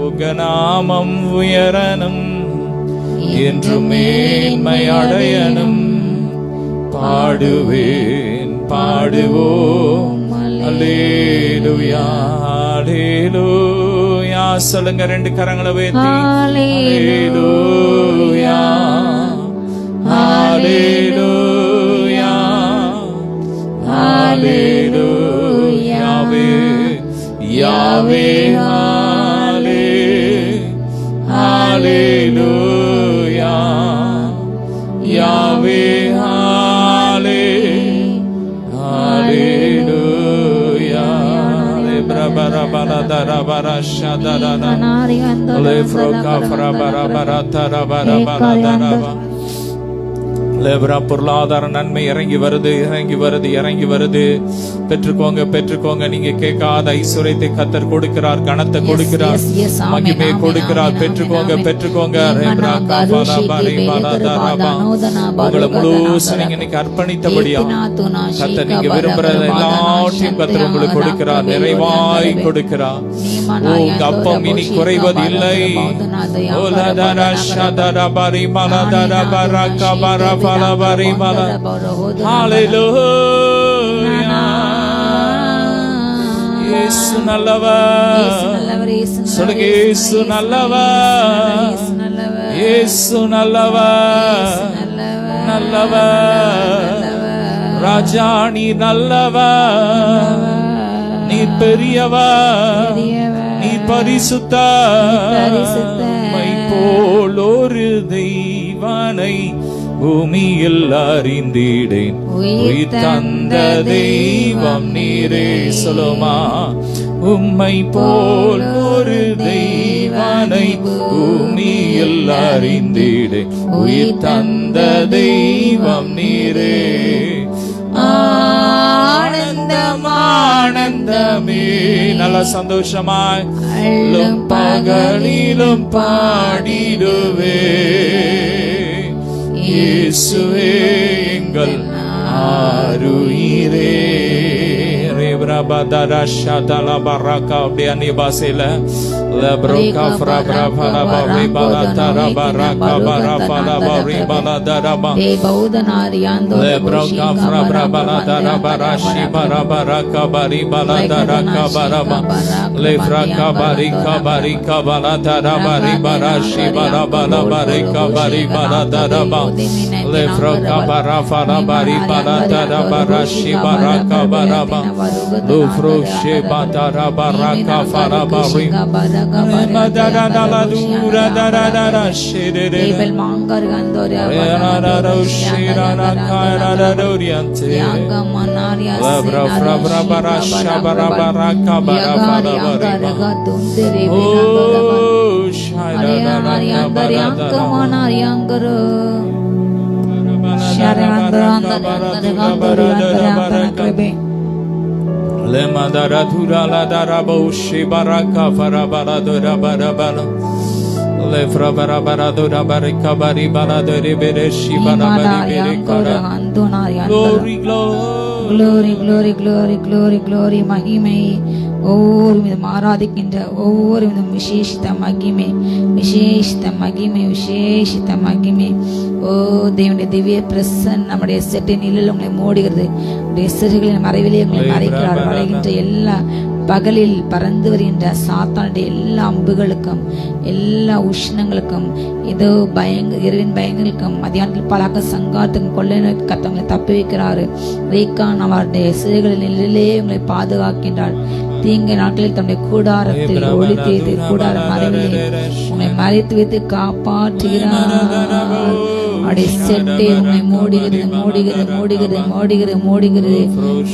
Speaker 1: உங்க நாமம் உயரணும், என்று மேன்மை அடையணும். பாடுவேன் பாடுவோம் அல்லேலூயா அல்லேலூயா. சொல்லுங்க, ரெண்டு கரங்களை உயர்த்தி அல்லேலூயா அல்லேலூயா அல்லேலூயா. யாவே ஹாலே ஹalleluya யாவே ஹாலே ஹalleluya. பிரபரபரதரபரஷதரன லெஃப்ரோகாஃபரபரபரதரபரபரதரப. லேபரா பொருளாதார நன்மை இறங்கி வருது, இறங்கி வருது, இறங்கி வருது. பெற்றுக்கோங்க, பெற்றுக்கோங்க. நீங்க கேட்காத ஐஸ்வர்யத்தை கர்த்தர் கொடுக்கிறார், கனத்தை கொடுக்கிறார், மகிமையை கொடுக்கிறார். பெற்றுக்கோங்க, பெற்றுக்கோங்க. உங்களை முழுசும் நீங்க இன்னைக்கு அர்ப்பணித்தபடியா கர்த்தர் நீங்க விரும்புற எல்லாத்தையும் கர்த்தர் உங்களுக்கு கொடுக்கிறார், நிறைவாய் கொடுக்கிறார். உங்க அப்பம் இனி குறைவது இல்லை. இயேசு நல்லவர். சொல்லுங்க, இயேசு நல்லவர், இயேசு நல்லவர், நல்லவர். ராஜா நீ நல்லவர், நீ பெரியவர், நீ பரிசுத்தர். போல் ஒரு தெய்வனை பூமியில் அறிந்திடேன், உயிர் தந்த தெய்வம் நீரே. சொல்லுமா, உம்மை போல் ஒரு தெய்வனை பூமியில் அறிந்திடேன், உயிர் தந்த தெய்வம் நீரே. ஆனந்தம் ஆனந்தமே. நல்ல சந்தோஷமாய் பகலிலும் பாடிடுவே. இயேசுவே எங்கள் ஆருயிரே. ரேப்ரபதரஷதல பரகா. அப்படியே அந்நிய பாஷையில லப்ரோகா ஃப்ரப்ரபரபா ரிபலதர பரகா பரபரபா ரிபலதரபா லப்ரோகா ஃப்ரப்ரபலதர பரஷி பரபரகா பரிபலதரகா பரபா லெஃப்ரகா பரிகா பரிகா பலதர பரிபரஷி பரபலபரிகா பரிபலதரபா லெஃப்ரகா பரஃபல பரிபலதர பரஷி பரகா பரபா லூஃப்ரோஷே பதர பரகா பரபா Lemadara dhurala darabo shibaraka farabaradora barabala lefra barabaradora barika baribala dore bereshi barabari berekara. Glory, glory, glory, glory, glory, glory. மகிமை ஒவ்வொரு விதம் ஆராதிக்கின்ற ஒவ்வொரு விதம் விசேஷித்த மகிமை, விசேஷித்த மகிமை, விசேஷித்த மகிமை. ஓ தேவனுடைய திவ்ய பிரசன் நம்முடைய செட்டை நிழல் உங்களை மூடுகிறது. உடைய சிறுகளின் மறைவிலே உங்களை மறைக்கிறார். மறைகின்ற எல்லா பகலில் பறந்து வருகின்ற சாத்தானுடைய எல்லா அம்புகளுக்கும், எல்லா உஷ்ணங்களுக்கும், ஏதோ இரவின் பயங்களுக்கும், மதியானத்தில் பலாக்க சங்காத்துக்கும், கொள்ளை நோக்கி கத்தவங்களை தப்பி வைக்கிறாரு. ரேக்கான் அவருடைய சிறுகளின் நிழலிலே உங்களை பாதுகாக்கின்றார். தீங்கு நாட்களில் தன்னுடைய கூடாரத்தில் ஒளித்து வைத்து கூடார மறைவிலே உங்களை மறைத்து வைத்து காப்பாற்றுகிறார்.
Speaker 3: அவருடைய செட்டை உண்மை மூடுகிறது மூடுகிறது மூடுகிறது மூடுகிறது மூடுகிறது.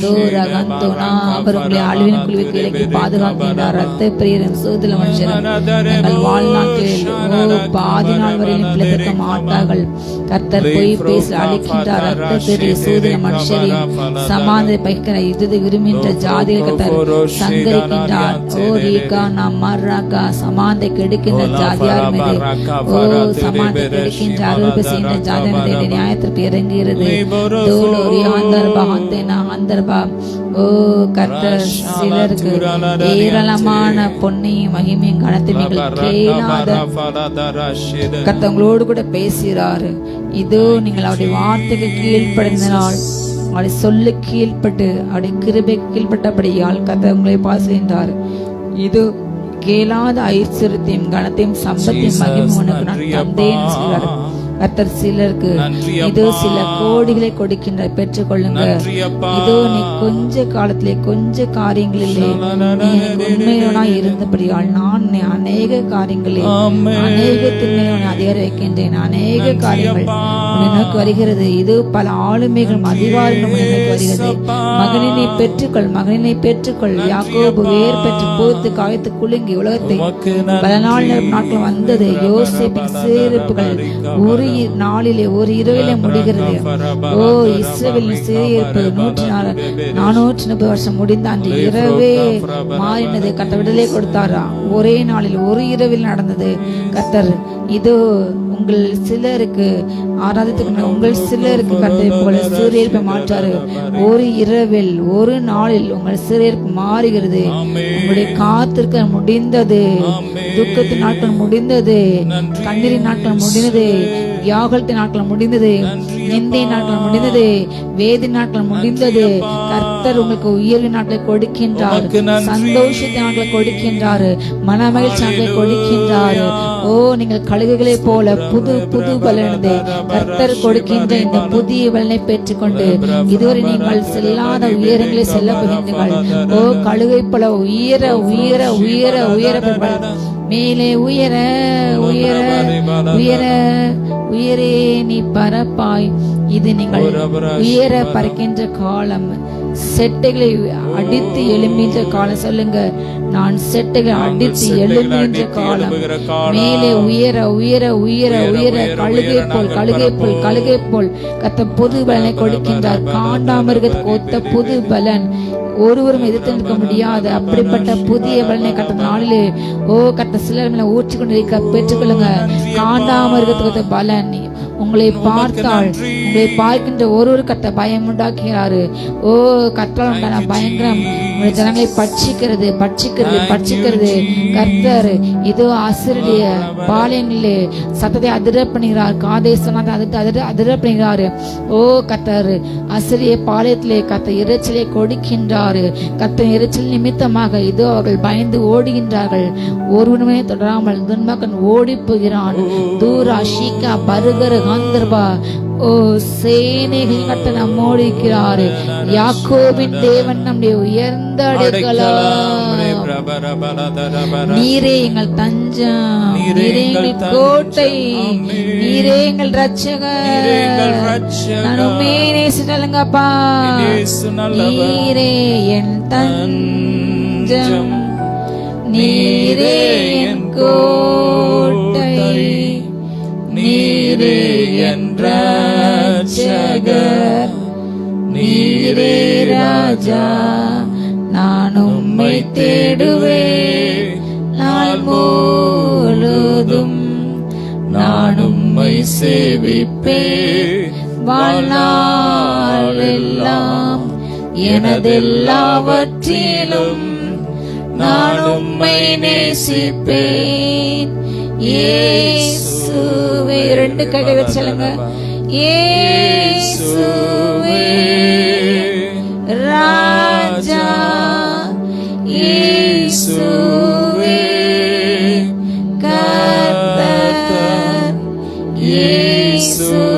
Speaker 3: தோரகந்தோனா அவர் உங்களை அழிவின் குழுவுக்கு இலக்கி பாதுகாக்கின்றார். ரத்த பிரியரும் சோதல மனுஷரும் தங்கள் வாழ்நாட்களில் பாதி நாள் வரையிலும் பிழைத்திருக்க மாட்டார்கள். கர்த்தர் போய் பேச அழைக்கின்றார். ரத்த பிரிய சோதல மனுஷரையும் சமாதான பைக்கிற யுத்தத்தை விரும்புகின்ற ஜாதிகள் கர்த்தர் சங்கரிக்கின்றார். ஓ ரீகா நாம் மர்ராகா சமாந்தை கெடுக்கின்ற ஜாதியார் மீது சமாந்தை கெடுக்கின்ற அருள்பு செய்கின்ற ஜாதியார் மீது நியாயத்திற்கு இறங்குகிறது. தோலோரி ஆந்தர்பா ஹந்தேனா ஆந்தர்பா. ஓ கர்த்தர் சிலருக்கு ஏராளமான பொன்னையும் மகிமையும் கனத்தையும் கேளாத கர்த்தர் உங்களோடு கூட பேசுகிறாரு. இதோ நீங்கள் அவருடைய வார்த்தைக்கு கீழ்ப்படிந்தால், அவருடைய சொல்லு கீழ்பட்டு, அவருடைய கிருபை கீழ்பட்டபடியால் கர்த்தர் உங்களை பாசுகின்றார். இது கேளாத ஐஸ்வர்யத்தையும் கனத்தையும் சம்பத்தையும் மகிமை உனக்கு நான் தந்தேன் சொல்றாரு கர்த்தர். சிலருக்கு இதோ சில கோடிகளை கொடுக்கின்ற பெற்றுக்கொள்ளுங்க. இதோ நீ கொஞ்ச காலத்திலே கொஞ்ச காரியங்களிலே நீ எனக்கு உண்மையாய் இருந்தபடியால் நான் அநேக காரியங்களில் அநேகத்தின் மேல் உன்னை அதிகார வைக்கின்றேன். அநேக காரியங்கள் உன்னை நோக்கி வருகிறது. இது பல ஆளுமைகளும் அதிகாரங்களும் உன்னை நோக்கி வருகிறது. மகனினை பெற்றுக்கொள், மகனினை பெற்றுக்கொள். யாக்கோபு வேர் பெற்று பூத்து காய்த்து குலுங்கி உலகத்தை பல நாட்கள் வந்தது. யோசேப்பின் சிறையிருப்புகள் ஒரு நாளிலே ஒரு இரவிலே முடிகிறது. ஓ இஸ்ரவேலின் சிறையிருப்பு 430 வருஷம் முடிந்த அன்று இரவே மாறினது. கர்த்தர் விடுதலை கொடுத்தாரா? ஒரே நாளில் ஒரு இரவில் நடந்தது. கர்த்தர் இதோ உங்கள் சிலருக்கு ஆராதத்துக்கு உங்கள் சிலருக்கு கர்த்தரை போல சிறையிருப்பை மாற்றாரு. ஒரு இரவில் ஒரு நாளில் உங்கள் சிறையிருப்பு மாறுகிறது. உங்களுடைய காத்திருக்க முடிந்தது. துக்கத்தின் நாட்கள் முடிந்தது. கண்ணீரின் நாட்கள் முடிந்தது. வியாகுலத்தின் நாட்கள் முடிந்தது. நிந்தை நாட்கள் முடிந்தது. வேதி நாட்கள் முடிந்தது. கர்த்தர் உங்களுக்கு உயர்வு நாட்களை கொடுக்கின்றார். சந்தோஷத்தின் நாட்களை கொடுக்கின்றார். மன மகிழ்ச்சி நாட்களை கொடுக்கின்றார். ஓ நீங்கள் கழுகுகளை போல புது புது பலனது கர்த்தர் கொடுக்கின்ற இந்த புதிய பலனை பெற்றுக்கொண்டு இதுவரை நீங்கள் செல்லாத உயரங்களை செல்ல போகின்றீர்கள். ஓ கழுகை போல உயர உயர உயர உயர மேலே உயர உயர உயர உயரே நீ பரப்பாய். இது நீங்கள் உயர பறக்கின்ற காலம். செட்டைகளை அடித்து எழும்பின்ற காலம். சொல்லுங்க, நான் செட்டைகளை அடித்து எழும்பின்ற காலம். மேலே உயர உயர உயர உயர கழுகை போல் கழுகை போல் கழுகை போல் கத்த புது பலனை கொடுக்கின்றார். காண்டாமிருகத்துக்கு ஒத்த புது பலன். ஒருவரும் எதிர்த்து நிற்க முடியாது அப்படிப்பட்ட புதிய பலனை கட்ட நாளிலே ஓ கட்ட சிலர் மேல ஊற்றி கொண்டிருக்க பெற்றுக்கொள்ளுங்க. காண்டாமிருகத்துக்கு பலன். உங்களை பார்த்தால் உங்களை பார்க்கின்ற ஒரு கத்த பயம் உண்டாக்குகிறாரு. ஓ கத்தால் உண்டான பயங்கரம் உங்களுடைய ஜனங்களை பட்சிக்கிறது பட்சிக்கிறது பட்சிக்கிறது. கர்த்தர் இதோ அசுரனுடைய பாளையங்களிலே சத்தத்தை அதிர பண்ணுகிறார். காதை சொன்னாத அதிர பண்ணுகிறாரு. ஓ கர்த்தர் அசுரிய பாளையத்திலே கத்த இறைச்சலை கொடுக்கின்றாரு. கத்த இறைச்சல் நிமித்தமாக இதோ அவர்கள் பயந்து ஓடுகின்றார்கள். ஒருவனுமே தொடராமல் துன்மகன் ஓடி போகிறான். தூரா ஷீகா பருகர் காந்தர்பா. ஓ சேனைகள் கட்ட நம்மோடு இருக்கிறாரு. யாக்கோபின் தேவன் நம்முடைய உயர்ந்த அடைக்கலம். நீரே எங்கள் தஞ்சம், நீரே எங்கள் கோட்டை, நீரே எங்கள் ரட்சகர். நான் உண்மையை நேசிட்டலங்கப்பா. நீரே என் தஞ்சம், நீரே என் கோட்டை, நீரே என் ரட்சகர், நீரே ராஜா. நான் உம்மை தேடுவேன் நாள் முழுதும். நான் உம்மை சேவிப்பேன் வாழ்நாள் எல்லாம். எனதெல்லாவற்றிலும் நான் உம்மை நேசிப்பேன். இயேசுவே. 2 கைகளை வச்சு சொல்லுங்க. இயேசுவே ராஜா, இயேசுவே கர்த்தர், இயேசுவே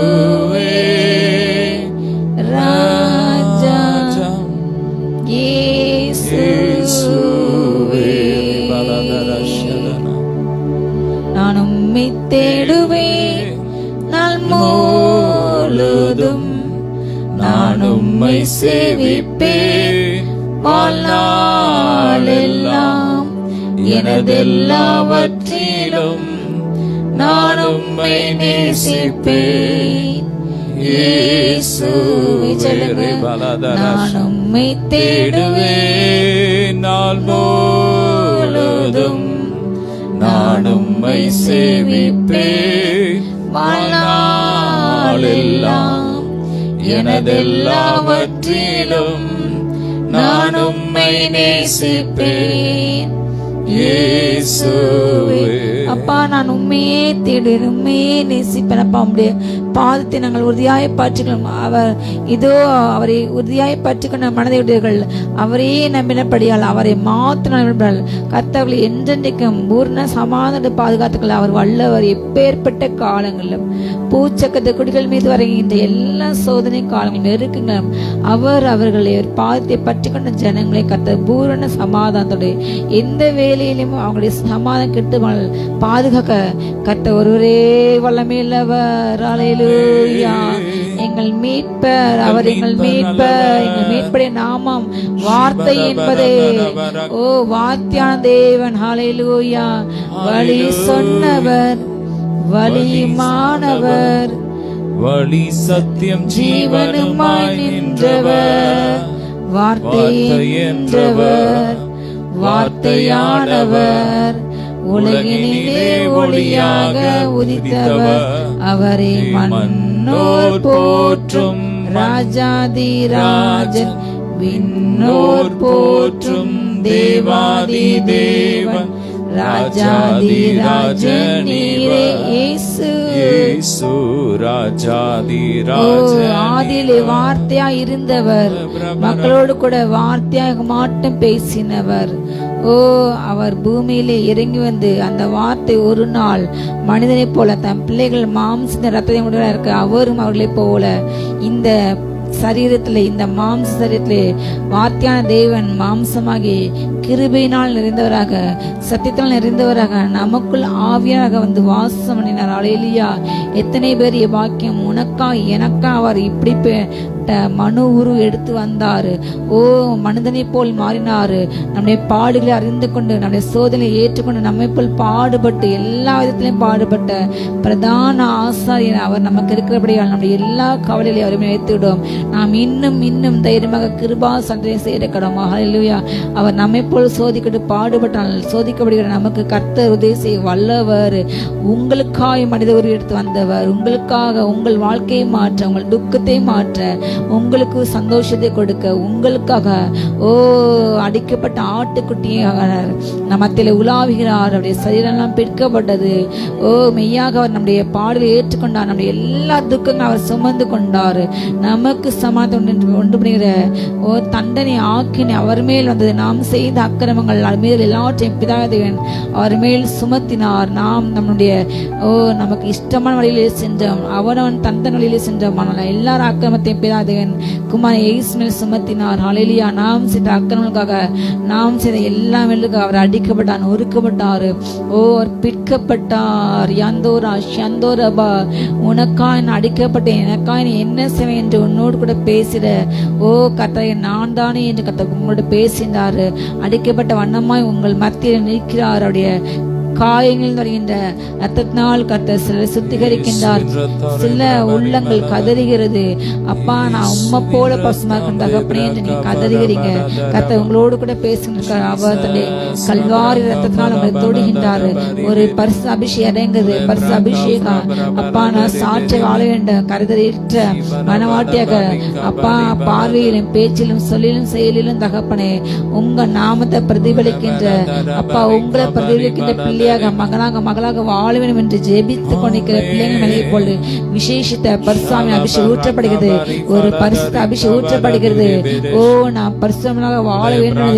Speaker 3: ராஜா, இயேசுவே. நான் உம்மை தேடுவேன் நாள் சேவிப்பேன் வாழ்நாளெல்லாம். எனதெல்லாவற்றிலும் நான் உம்மை நேசிப்பேன் இயேசுவே. சொல்லுங்க, நான் உம்மை தேடுவேன்
Speaker 2: நாள் முழுதும் நான் உம்மை சேவிப்பேன் வாழ்நாளெல்லாம். எனதெல்லாவற்றிலும் நான் உம்மை நேசிப்பேன் இயேசுவே.
Speaker 3: அப்பா, நான் உண்மையே தேடுவேன், உண்மையே நேசிப்பேன். அப்பா, உம்முடைய பாதத்தை நாங்கள் உறுதியாய் பற்றிக்கணும். அவர் இதோ அவரை உறுதியாய் பற்றிக்கொண்ட மனதை விடுவீர்கள். அவரையே நம்பினபடியால், அவரை மாத்திரம் நம்பினால் கர்த்தர்களை என்றென்றைக்கும் பூர்ண சமாதான பாதுகாத்துக்கள். அவர் வல்லவர். எப்பேற்பட்ட காலங்களிலும் பூச்சக்கத்த குடிகள் மீது வருகின்ற எல்லா சோதனை காலங்களும் நெருக்கங்களும் அவர்களை பாதத்தை பற்றி கொண்ட ஜனங்களை கர்த்தர் பூரண சமாதானத்தோடு எந்த வேலையிலும் அவங்களுடைய சமாதானம் கெட்டு பாதுகாக்க கர்த்தர் ஒருவரே வல்லமையுள்ளவர். அல்லேலூயா. எங்கள் மீட்பர், அவர் எங்கள் மீட்பர். எங்கள் மீட்புடைய நாமம் வார்த்தை என்பதே. ஓ, வார்த்தையான தேவன். அல்லேலூயா. வழி சொன்னவர், வழிமானவர்,
Speaker 2: வழி சத்தியம் ஜீவனுமாய் நின்றவர்,
Speaker 3: வார்த்தை என்றவர், வார்த்தையானவர், உலகினிலே ஒளியாக உதித்தவர். அவரை மன்னோர் போற்றும் ராஜாதி ராஜன், விண்ணோர் போற்றும் தேவாதி தேவன், ராஜாதி ராஜன் நீரே இயேசு.
Speaker 2: இயேசு ராஜாதி ராஜன்.
Speaker 3: ஆதியிலே வார்த்தையா இருந்தவர், மக்களோடு கூட வார்த்தையாக மட்டும் பேசினவர். ஓ, அவர் பூமியிலே இறங்கி வந்து அந்த வார்த்தை ஒரு நாள் மனிதனை போல தன் பிள்ளைகள் மாம்ச ரத்தத்தை இருக்க அவரும் அவர்களை போல இந்த சரீரத்திலே, இந்த மாம்ச சரீரத்திலே வார்த்தையான தேவன் மாம்சமாகி கிருபையினால் நிறைந்தவராக, சத்தியத்தால் நிறைந்தவராக நமக்குள் ஆவியாக வந்து வாசம் பண்ணினார். அல்லேலூயா. எத்தனை பெரிய பாக்கியம். உனக்கா எனக்கா அவர் இப்படி மனு உரு எடுத்து வந்தாரு. ஓ, மனிதனை போல் மாறினாரு. நம்முடைய பாடுகளை அறிந்து கொண்டு, நம்முடைய சோதனை ஏற்றுக்கொண்டு, நம்மை போல் பாடுபட்டு, எல்லா விதத்திலையும் பாடுபட்ட பிரதான ஆசாரியர் அவர் நமக்கு இருக்கிறபடியால் நம்முடைய எல்லா கவலைகளையும் அவரை வைத்துவிடும். நாம் இன்னும் இன்னும் தைரியமாக கிருபா சண்டை செய்யக்கணும். அல்லேலூயா. அவர் நம்மை போல் சோதிக்கிட்டு பாடுபட்டால் சோதிக்கப்படுகிற நமக்கு கர்த்தர் உதவி செய்ய வல்லவர். உங்களுக்காக மனித உருவம் எடுத்து வந்தவர். உங்களுக்காக உங்கள் வாழ்க்கையை மாற்ற, உங்கள் துக்கத்தை மாற்ற, உங்களுக்கு சந்தோஷத்தை கொடுக்க, உங்களுக்காக ஓ அடிக்கப்பட்ட ஆட்டுக்குட்டியாக நம்மத்திலே உலாவுகிறார். அவருடைய சரீரம் பிற்கப்பட்டது. ஓ, மெய்யாக அவர் நம்முடைய பாடலை ஏற்றுக்கொண்டார். நம்முடைய எல்லா துக்கங்களும் அவர் சுமந்து கொண்டார். நமக்கு சமாதானம் ஒன்று பண்ணுகிற ஓ தண்டனை ஆக்கினை அவர் மேல் வந்தது. நாம் செய்த அக்கிரமங்கள் மீது எல்லாவற்றையும் பிதாதேவன் அவர் மேல் சுமத்தினார். நாம் நம்முடைய ஓ நமக்கு இஷ்டமான வழியிலே சென்றோம், அவனவன் தந்தன் வழியிலே சென்றோம். ஆனால் எல்லாரும் அக்கிரமத்தையும் பிதாதேவன் குமார் இயேசு மேல் சுமத்தினார். ஹல்லேலூயா. நாம் செய்த அக்கிரமங்களுக்காக, நாம் செய்த எல்லா மேலுக்காக அவர் அடிக்கப்பட்டார், ஒருக்கப்பட்டார். ஓ, அவர் பிற்கப்பட்டார். யாந்தோரா ஷந்தோரபா, உனக்கா அடிக்கப்பட்டேன், எனக்கா என்ன செய்வேன் என்று உன்னோடு கூட பேசிட ஓ கர்த்தரை நான் தானே என்று கர்த்தர் உங்களோட பேசினார். அடிக்கப்பட்ட வண்ணமாய் உங்கள் மத்தியில் நிற்கிறார். அவருடைய காயங்கள் வருகின்ற ரத்தத்தினால் கர்த்தர் சிலரை சுத்திகரிக்கின்றார். சில உள்ளங்கள் கதறுகிறது, அப்பா நான் உம்மை போல பசுமா இருக்கும் தகப்பனே என்று நீ கதறுகிறீங்க. கர்த்தர் உங்களோடு கூட பேசுகின்றார். அவர் தன்னுடைய கல்வாரி ரத்தத்தினால் உங்களை தொடுகின்றார். ஒரு பரிசு அபிஷேகம் இறங்குது. பரிசு அபிஷேகம். அப்பா நான் சாட்சி வாழ வேண்டும், கருதற்ற மனவாட்டியாக அப்பா பார்வையிலும் பேச்சிலும் சொல்லிலும் செயலிலும் தகப்பனே உங்க நாமத்தை பிரதிபலிக்கின்ற அப்பா உங்களை பிரதிபலிக்கின்ற பிள்ளை மகளாக வாழ வேண்டும் என்று ஜெபித்து கொண்டிருக்கிற பிள்ளைகள் மேலே இப்பொழுது விசேஷித்த பரிசுத்த அபிஷேகம் ஊற்றப்படுகிறது. ஒரு பரிசுத்த அபிஷேகம் ஊற்றப்படுகிறது. ஓ, நான் பரிசுத்தமாக வாழ வேண்டும்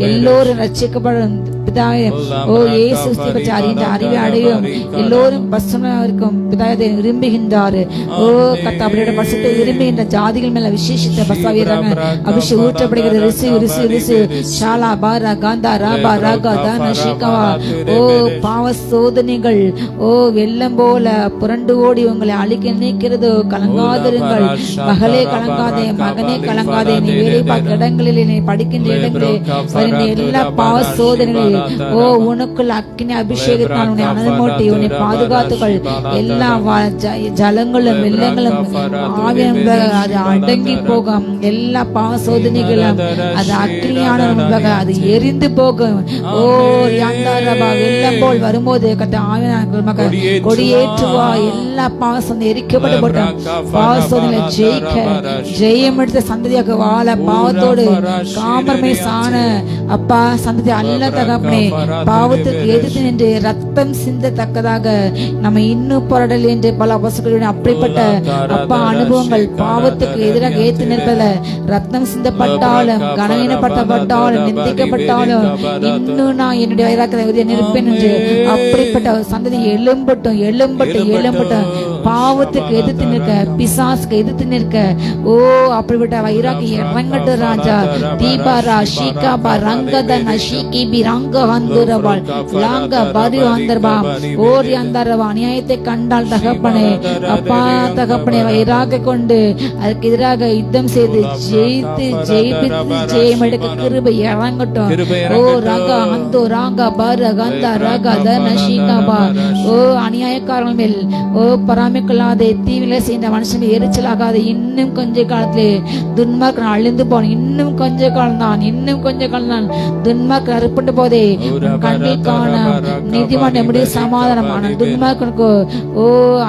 Speaker 3: எல்லோரும் ரட்சிக்கப்படும் பிதாவே. ஓ, இயேசு பற்றி அறிந்த அறிவை அடையும் எல்லோரும் பரிசுத்தமாக இருக்கும் பிதாவை விரும்புகின்றார். ஓ கர்த்தர் அவருடைய பரிசுத்தை விரும்புகின்ற ஜாதிகள் மேல விசேஷித்த பரிசுத்தமாக அபிஷேகம் ஊற்றப்படுகிறது. ரிசி ரிசி ரிசி ஷாலா பாரா காந்தா ராபா ராகா தான ஷீகவா. ஓ பாவ சோதனைகள் ஓ வெள்ளம் போல புரண்டு ஓடி உங்களை அழிக்க நினைக்கிறதோ கலங்காதிருங்கள். மகளே கலங்காதே, மகனே கலங்காதே. நீ வேலை பார்க்க இடங்களில், நீ படிக்கின்ற இடங்களில் வருகின்ற எல்லா பாவ சோதனைகளில் ஓ உனக்குள் அக்கினி அபிஷேகத்தினால் உன்னை அனல்மூட்டி உன்னை பாதுகாத்துக்கள். எல்லா ஜலங்களும் வெள்ளங்களும் ஆவியாக அது அடங்கி போகும். எல்லா பாவ சோதனைகளும் அது அக்னியான முன்பாக அது எரிந்து போகும். ஓ யாந்தாரபா வெள்ளம் போல் வரும்போது கத்த ஆவியான கொடியேற்றுவா. எல்லா பாவ சோதனை எரிக்கப்பட்டு போட்டோம். பாவ சோதனை ஜெயிக்க ஜெயம் எடுத்த சந்ததியாக வாழ பாவத்தோடு காம்ப்ரமைஸான அப்பா சந்ததி அல்ல தகப்பனே. பாவத்திற்கு எதிர்த்து நின்று ரத்தம் சிந்தத்தக்கதாக நம்ம இன்னும் போராடல் என்று பல அப்போஸ்தலர்களுடைய அப்படிப்பட்ட அப்பா அனுபவங்கள். பாவத்துக்கு எதிராக ஏத்து நிற்பத ரத்தம் சிந்தப்பட்டாலும் கனவீனப்பட்டப்பட்டாலும் நிந்திக்கப்பட்டாலும் இன்னும் நான் என்னுடைய வைராக்கியத்தை நிற்பேன் என்று அப்படிப்பட்ட சந்ததி எழும்பட்டும் எழும்பட்டும் எழும்பட்டும். பாவத்துக்கு எதிர்த்து நிற்க, பிசாசுக்கு எதிர்த்து நிற்க ஓ அப்படிப்பட்ட வைராக்கி இறங்கட்டு ராஜா. தீபாரா ஷீகாபா ரங்கதன ஷீகிபி ரங்க வந்துரவாள் லாங்க பரி வந்தர்பா ஓரி அந்தரவா. நியாயத்தை கண்டால் தகப்பனே அப்பா தகப்பனே வைராக கொண்டு அதுக்கு எதிராக யுத்தம் செய்து ஜெயித்து ஜெயிப்பித்து ஜெயம் எடுக்க கிருபை இறங்கட்டும். ஓ ரக அந்தோ ராங்க பர கந்த ரக தன ஷீகாபா. ஓ அநியாயக்காரர்கள் மேல் ஓ பராமிக்கொள்ளாதே, தீவில செய்த மனுஷன் எரிச்சலாகாது. இன்னும் கொஞ்ச காலத்திலே துன்மார்க்கன் அழிந்து போன. இன்னும் கொஞ்ச காலம் தான், இன்னும் கொஞ்ச காலம் தான். துன்மார்க்கன் அறுப்பட்டு போதே கண்ணில் காண நீதிமான் எப்படி சமாதானமான துன்மார்க்கனுக்கு ஓ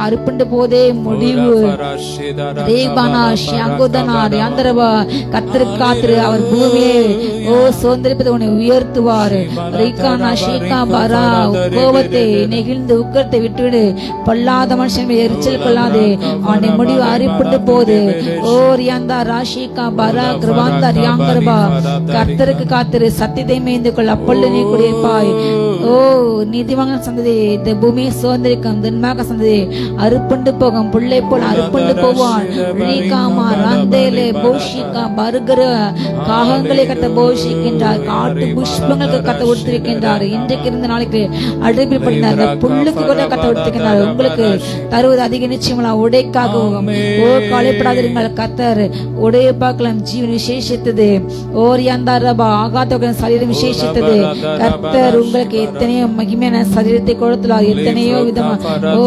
Speaker 3: அறுப்பண்டு போதே முடிவு. தேவானா ஷியாங்குதனா யாந்தரவா கர்த்தருக்கு காத்திரு, அவர் பூமியை ஓ சுதந்திரிப்பதை உன்னை உயர்த்துவார். ரிகானா ஷீகா பரா கோபத்தை நெகிழ்ந்து உக்கரத்தை விட்டுவிடு. பொல்லாத மனுஷன் எரிச்சல் கொள்ளாதே, அவனை முடிவு அறுப்பட்டு போது. ஓ ரியாந்தா ராஷிகா பரா கிருபாந்தா ரியாங்கரபா. கர்த்தருக்கு காத்திரு, சத்தியத்தை மேய்ந்து கொள், அப்பொழுது நீ குடியிருப்பாய். ஓ நீதிமன்ற சந்ததி இந்த பூமியை சுதந்திரிக்கும். துன்மாக சந்ததி அறுப்புண்டு போகும், புள்ளை போல் அறுப்புண்டு போவான். ரீகாமா ரந்தேலே போஷிகா பருகர காகங்களை கத்த போஷிக்கின்றார், காட்டு புஷ்பங்களுக்கு கத்த கொடுத்திருக்கின்றார். இன்றைக்கு இருந்த நாளைக்கு அடுப்பில் பட்ட அந்த புல்லுக்கு கூட கத்த கொடுத்திருக்கின்றார். உங்களுக்கு தருவது அதிக நிச்சயமல்ல, உடைக்காகவும். ஓ கவலைப்படாதிருங்கள், கத்தர் உடைய பார்க்கலாம் ஜீவன் விசேஷித்தது. ஓர் யாந்தாரபா ஆகாத சரீரம் விசேஷித்தது. கர்த்தர் உங்களுக்கு எத்தனையோ மகிமையான சரீரத்தை கொடுத்துள்ளார், எத்தனையோ விதமா ஓ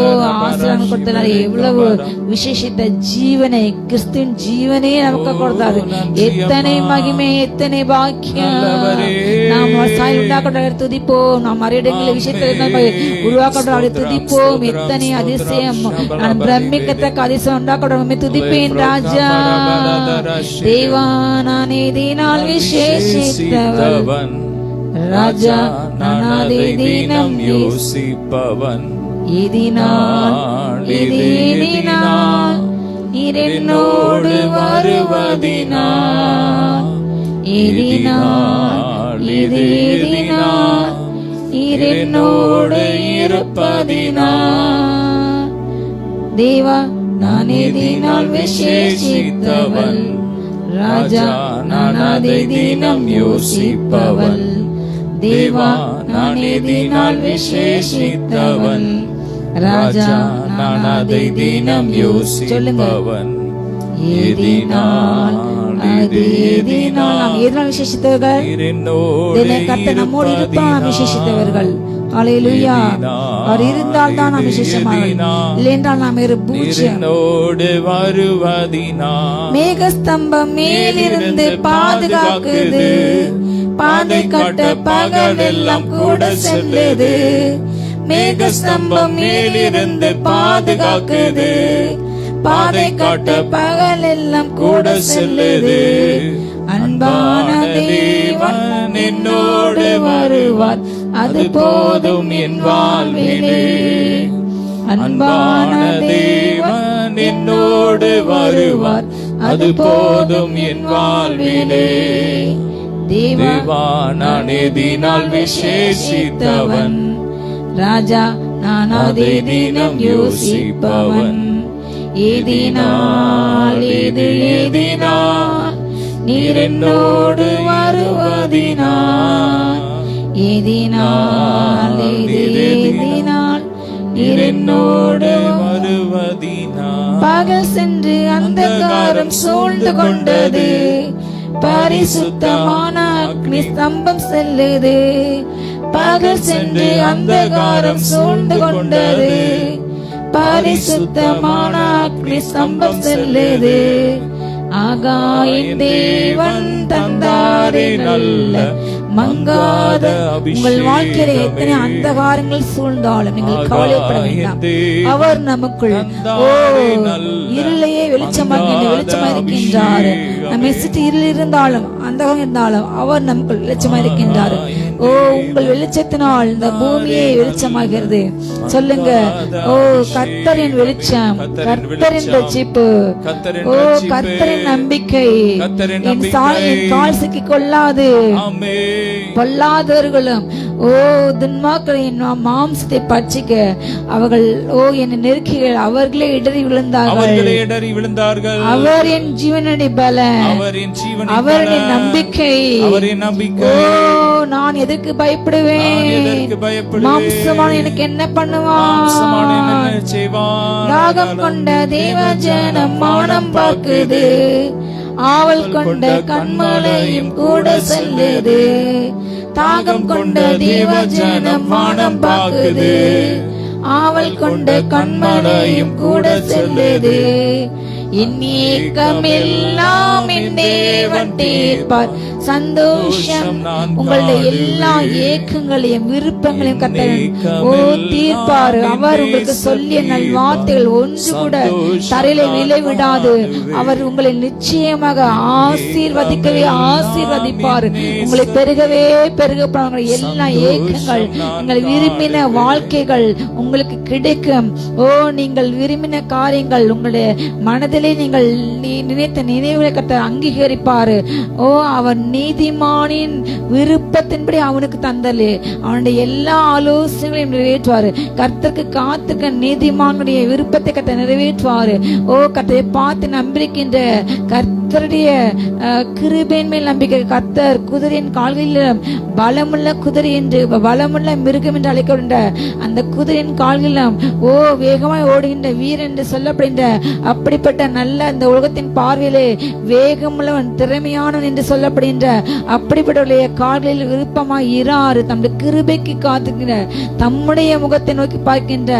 Speaker 3: ஆசிரியர்கள் கொடுத்துள்ளார். எவ்வளவு விசேஷித்த ஜீவனை, கிறிஸ்துவின் ஜீவனே நமக்கு கொடுத்தாரு. எத்தனை மகிமை, எத்தனை பாக்கியம். நாம் சாய் உண்டாக்க துதிப்போம், நாம் மறையிடங்களில் விஷயத்தை உருவாக்க துதிப்போம். எத்தனை அதிசயம், நான் பிரமிக்கத்தக்க அதிசயம் உண்டாக்க துதிப்பேன் ராஜா. தேவா நான் இதனால் விசேஷித்தவன் ராஜா, நான் தினம் யோசிப்பவன். இதனால் நீர் என்னோடு வருவதினால், இதனால் நீர் என்னோடு இருப்பதினால். தேவா நான் இதனால் விசேஷித்தவன் ராஜா, நான் அதை தினம் யோசிப்பவன். தேவா நான் இதனால் விசேஷித்தவன் ராஜா, நான் அதை தினம் யோசிப்பவன். எதினால் அது எதினால் நாம் எதனால் விசேஷித்தவர்கள்? கர்த்தர் நம்மோடு இருப்பான், நாம் விசேஷித்தவர்கள். ஹல்லேலூயா. அவர் இருந்தால் தான் நாம் விசேஷமானவர்கள், இல்லையென்றால் நாம் பூஜ்யம். மேகஸ்தம்பம் மேலிருந்து பாதுகாக்குது, பாதை கட்ட பகல் எல்லாம் கூட செல்லுது. மேகஸ்தம்பம் மேலிருந்து பாதுகாக்குது, பாதை காட்ட பகல் எல்லாம் கூட செல்லுது. அன்பான தேவன் என்னோடு வருவார், அது போதும் என் வாழ்விலே. அன்பான தேவன் என்னோடு வருவார், அது போதும் என் வாழ்விலே. தேவா நான் எதினால் விசேஷித்தவன் ராஜா, நான் அதை தினம் யோசிப்பவன். எதினால் எதினால் நீர் என்னோடு வருவதினால், ஏதினால் ஏதினால் நீர் என்னோடு
Speaker 1: வருவதினால்
Speaker 3: பகல் சென்று அந்தகாரம் சூழ்ந்து கொண்டது, பரிசுத்தமான அக்னி ஸ்தம்பம் செல்லுது. பகல் சென்று அந்தகாரம் சூழ்ந்து கொண்டது, பரிசுத்தமான அக்னி ஸ்தம்பம் செல்லுது. ஆகாயின் தேவன் தந்தாரே நல்ல மங்காத. உங்கள் வாழ்க்கையில எத்தனை அந்தகாரங்கள் சூழ்ந்தாலும் நீங்கள் கவலைப்பட வேண்டாம். அவர் நமக்குள் இருளையே வெளிச்சமாக இருக்கின்றார். நம்ம இருள் இருந்தாலும் அந்தகாரம் இருந்தாலும் அவர் நமக்குள் வெளிச்சமாக இருக்கின்றார். உங்கள் வெளிச்சத்தினால் இந்த பூமியே வெளிச்சமாகிறது. சொல்லுங்க, கர்த்தரின் வெளிச்சம், கர்த்தரின் ரட்சிப்பு, கர்த்தரின் நம்பிக்கை என் கால் சிக்கிக் கொள்ளாது. பொல்லாதவர்களும் துன்மாக்களின் மாம்சத்தை பட்சிக்க அவர்கள் என்னை நெருக்கிகள், அவர்களே இடறி விழுந்தார்கள். அவர் என் ஜீவனடி பலன், அவர் என் நம்பிக்கை. நான் எதற்கு பயப்படுவேன்? மாம்சமான எனக்கு என்ன பண்ணுவான்? ராகம் கொண்ட தேவஜனம் மானம் பார்க்குது, ஆவல் கொண்ட கண்மலையும் கூட செல்லுது. தாகம் கொண்ட தேவஜனம் மானம் பார்க்குது, ஆவல் கொண்ட கண்மலையும் கூட செல்லுது. என் ஏக்கமெல்லாம் என் தேவன் தீர்ப்பார். சந்தோஷம், உங்களுடைய எல்லா ஏக்கங்களையும் விருப்பங்களையும் கர்த்தர் தீர்ப்பார். அவர் உங்களுக்கு சொல்லிய நல் வார்த்தைகள் ஒன்று கூட தரையில விளைவிடாது. அவர் உங்களை நிச்சயமாக ஆசீர்வதிக்கவே ஆசீர்வதிப்பார். உங்களை பெருகவே பெருகப்படுற எல்லா ஏக்கங்கள், நீங்கள் விரும்பின வாழ்க்கைகள் உங்களுக்கு கிடைக்கும். நீங்கள் விரும்பின காரியங்கள் உங்களுடைய மனதிலே நீங்கள் நினைத்த நினைவுகளை கர்த்தர் அங்கீகரிப்பாரு. அவர் நீதிமானின் விருப்பத்தின்படி அவனுக்கு தந்தலே அவனுடைய எல்லா ஆலோசனைகளையும் நிறைவேற்றுவாரு. கர்த்தருக்கு காத்துக்க நீதிமானுடைய விருப்பத்தை கர்த்தர் நிறைவேற்றுவாரு. கர்த்தரை பார்த்து நம்பிக்கின்ற கர்த்தருடைய கிருபையின் மேல் நம்பிக்கை. கர்த்தர் குதிரையின் கால்களிலும் பலமுள்ள குதிரை என்று, பலமுள்ள மிருகம் என்று அழைக்கின்ற அந்த குதிரையின் கால்களிலும் வேகமாய் ஓடுகின்ற வீரன் என்று சொல்லப்படுகின்ற அப்படிப்பட்ட நல்ல அந்த உலகத்தின் பார்வையிலே வேகமுள்ளவன், திறமையானவன் என்று சொல்லப்படுகின்ற அப்படிப்பட்டவருடைய கால்களில் விருப்பமாய் இராறு. தம்முடைய கிருபைக்கு காத்துக்கிற, தம்முடைய முகத்தை நோக்கி பார்க்கின்ற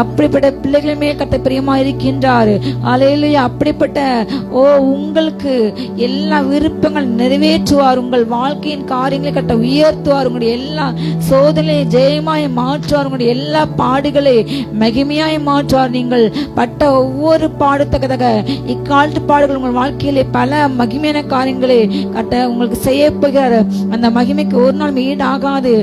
Speaker 3: அப்படிப்பட்ட பிள்ளைகள் மேல் கர்த்தர் பிரியமாய் இருக்கின்றார். அல்லேலூயா. அப்படிப்பட்ட உங்களுக்கு எல்லா விருப்பங்கள் நிறைவேற்றுவார். உங்கள் வாழ்க்கையின் காரியங்களை கர்த்தர் உயர்த்துவார். உங்களுடைய எல்லா சோதனையை ஜெயமாய் மாற்றுவார். உங்களுடைய எல்லா பாடுகளை மகிமையாய் மாற்றுவார். நீங்கள் பட்ட ஒவ்வொரு பாடுத்தக்கதாக இக்காலத்து பாடுகள் உங்கள் வாழ்க்கையிலே பல மகிமையான காரியங்களை கட்ட உங்களுக்கு செய்ய போகிறார். அந்த மகிமைக்கு ஒரு நாள் ஈடாகாது.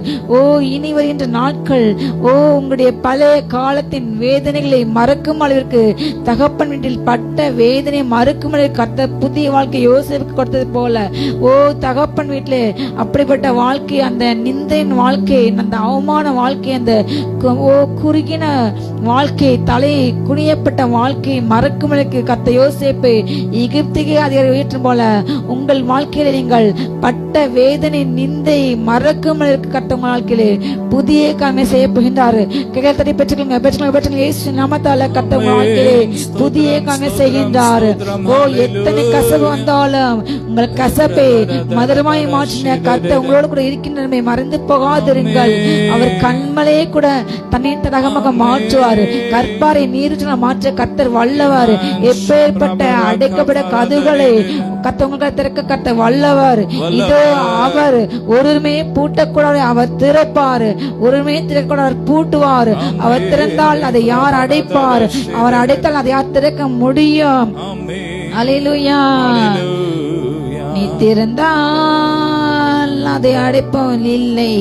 Speaker 3: இனி வருகின்ற நாட்கள் உங்களுடைய பழைய காலத்தின் வேதனைகளை மறக்கும் அளவிற்கு, தகப்பன் வீட்டில் பட்ட வேதனை மறக்கும் அளவிற்கு கர்த்தர் புதிய வாழ்க்கை யோசேப்புக்கு கொடுத்தது போல தகப்பன் வீட்டிலே அப்படிப்பட்ட வாழ்க்கை, அந்த நிந்தையின் வாழ்க்கை, அந்த அவமான வாழ்க்கை, அந்த குறுகின வாழ்க்கை, தலை குனியப்பட்ட வாழ்க்கை மறக்கும் அளவிற்கு கர்த்தர் யோசேப்பை எகிப்துக்கே அதிகாரி உயர்த்தும் போல உங்கள் வாழ்க்கையில நீங்கள் பட்ட வேதனை நிந்தை மறக்கும் அளவிற்கு கர்த்தர் உங்கள் வாழ்க்கையிலே புதிய காரியங்களை செய்ய போகின்றார். கைகளை பெற்றுக்கொள்ளுங்க, பெற்றுக்கொள்ளுங்க. இயேசு நாமத்தால கர்த்தர் உங்கள் வாழ்க்கையிலே புதிய காரியங்களை செய்கின்றார். எத்தனை கசப்பு வந்தாலும் உங்கள் கசப்பை மதுரமாய் மாற்றின கர்த்தர் உங்களோடு கூட இருக்கின்ற மறந்து போகாதிருங்கள். அவர் கண்மலையே கூட தண்ணீர் தடாகமாக மாற்றுவார். கற்பாரை நீருற்ற மாற்ற கர்த்தர் வல்லவர். எப்பேற்பட்ட அடைக்கப்பட்ட கதவுகளை கர்த்தர் திறக்க கர்த்தர் வல்லவர். இதோ அவர் ஒருமே பூட்டக்கூடாது, அவர் திறப்பார். ஒருமே திறக்கூடாது, பூட்டுவார். அவர் திறந்தால் அதை யார் அடைப்பார்? அவர் அடைத்தால் அதை யார் திறக்க முடியும்? அல்லேலூயா. நீ திறந்தால் அதை அடைப்பவன் இல்லை,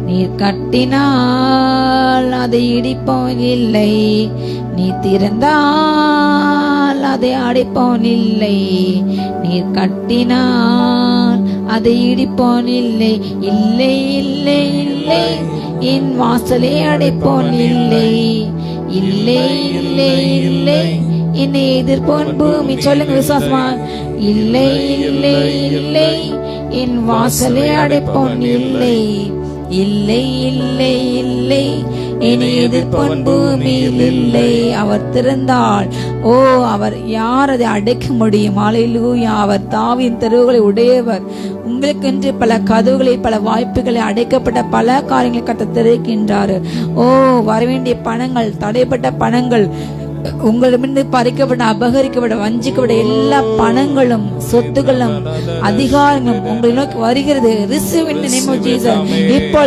Speaker 3: நீர் கட்டினால் அதை இடிப்பவன் இல்லை. நீ திறந்தால் அதை அடைப்பவன் இல்லை, நீர் கட்டினால் அதை இடிப்பவன் இல்லை. இல்லை இல்லை இல்லை, என் வாசலை அடைப்பவன் இல்லை. இல்லை இல்லை இல்லை, என்னை எதிர்ப்போன் பூமி. சொல்லுங்க விசுவாசமா. இல்லை இல்லை இல்லை, என் வாசலை அடைப்போன் இல்லை. இல்லை இல்லை இல்லை, இனி எதிர்ப்பவன் பூமியில் இல்லை. அவர் திறந்தால் அவர் யார் அதை அடைக்க முடியும்? ஹல்லேலூயா. அவர் தாவீதின் தெருவுகளை உடையவர். உங்களுக்கென்று பல கதவுகளை, பல வாய்ப்புகளை, அடைக்கப்பட்ட பல காரியங்களை கர்த்தர் திறக்கின்றார். வரவேண்டிய பணங்கள், தடைப்பட்ட பணங்கள், உங்களிடமிருந்து பறிக்கப்பட்ட, அபகரிக்கப்பட்ட, வஞ்சிக்கப்பட்ட எல்லா பணங்களும், சொத்துக்களும், அதிகாரங்களும் உங்களை நோக்கி வருகிறது. Receive in the name of Jesus. இப்போ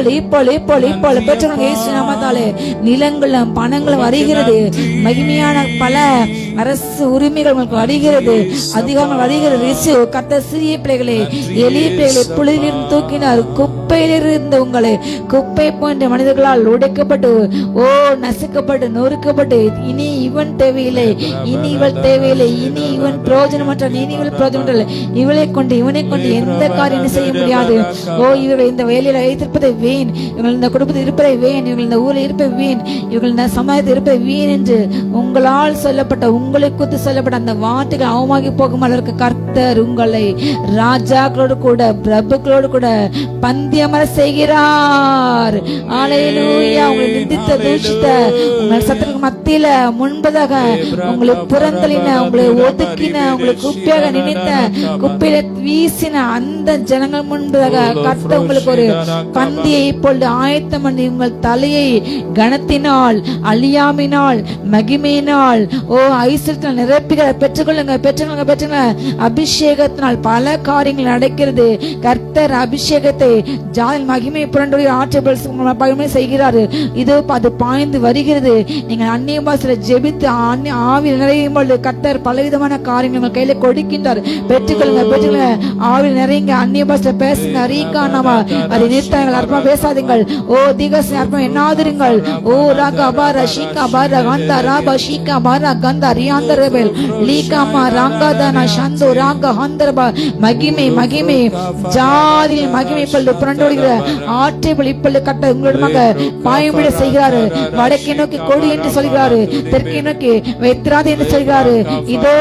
Speaker 3: பெற்றவங்க இயேசு நாமத்தாலே நிலங்களும் பணங்களும் வருகிறது. மகிமையான பல அரசு உரிமைகள் உங்களுக்கு வருகிறது, அதிகாரங்கள் வருகிறது. ரிசீவ். கர்த்தர் சிறிய பிள்ளைகளை, எளிய பிள்ளைகளை புழுதியிலிருந்து தூக்கினார். குப்பையிலிருந்து உங்களை, குப்பை போன்ற மனிதர்களால் உடைக்கப்பட்டு, நசுக்கப்பட்டு, நொறுக்கப்பட்டு, இனி இவன் தேவையில்லை, இனி இவள் தேவையில்லை, இனி இவன் பிரயோஜனமற்ற, இனி இவள் பிரயோஜனமற்ற, இவளை கொண்டு இவனை கொண்டு எந்த காரியம் செய்ய முடியாது. இவர்கள் இந்த வேலையில வைத்திருப்பதை வீண், இவர்கள் இந்த குடும்பத்தில் இருப்பதை வீண், இவர்கள் இந்த ஊரில் இருப்பதை வீண், இவர்கள் இந்த சமுதாயத்தில் இருப்பதை வீண் என்று உங்களால் சொல்லப்பட்ட, உங்களை குறித்து சொல்லப்பட்ட அந்த வார்த்தைகள் அவமாகி போகும் அளவுக்கு கர்த்தர் உங்களை ராஜாக்களோடு கூட, பிரபுக்களோடு கூட பந்தியமர செய்கிறார். ஹல்லேலூயா. உங்களை நிந்தித்த, தூஷித்த, உங்கள் சத்துருக்கு மத்தியில முன்பதாக உங்களை புறந்தளின, உங்களை ஒதுக்கின, உங்களை குப்பையாக நினைத்த, குப்பையில வீசின அந்த ஜனங்கள் முன்பதாக கர்த்தர் உங்களுக்கு ஒரு பந்தியை இப்பொழுது ஆயத்தம் பண்ணி, உங்கள் தலையை கனத்தினால், அழியாமினால், மகிமையினால், ஐஸ்வர்யத்தினால் நிரப்பிக பெற்றுக்கொள்ளுங்க, பெற்றுக்கொள்ளுங்க, பெற்றுக்கொள்ளுங்க. அபிஷேகத்தினால் பல காரியங்கள் நடக்கிறது. கர்த்தர் அபிஷேகத்தை ஜாதில் மகிமை புரண்டு ஆற்றல் செய்கிறாரு. இது அது பாய்ந்து வருகிறது. நீங்கள் அந்நிய பாஷையில ஜெபித்து ஆவியில் நிறையும் பொழுது கர்த்தர் பலவிதமான காரியங்கள் உங்கள் கையில கொடுக்கின்றார். பெற்றுக்கொள்ளுங்க, பெற்றுக்கொள்ளுங்க. ஆவியில் நிறைங்க, அந்நிய பாஷையில பேசுங்க. ரீகானமா அதை நிறுத்தாங்கள், அர்ப்பணம் பேசாதீங்கள். திகஸ் அர்ப்பணம் என்னாதிருங்கள். ராகா பாரா ஷீகா பாரா கந்தா ராபா ஷீகா பாரா கந்தா ரியாந்தரபெல் லீகாமா ராங்காதானா சந்தோ ராகா ஹந்தரபா. மகிமை, மகிமை, ஜாதியில் மகிமை இப்பொழுது புரண்டோடுகிற ஆற்றைகள் இப்பொழுது கட்ட உங்களிடமாக பாயமிட செய்கிறாரு. வடக்கை நோக்கி கொடு என்று சொல்கிறாரு, தெற்கை நோக்கி வைத்திராது என்று சொல்கிறாரு. இதோ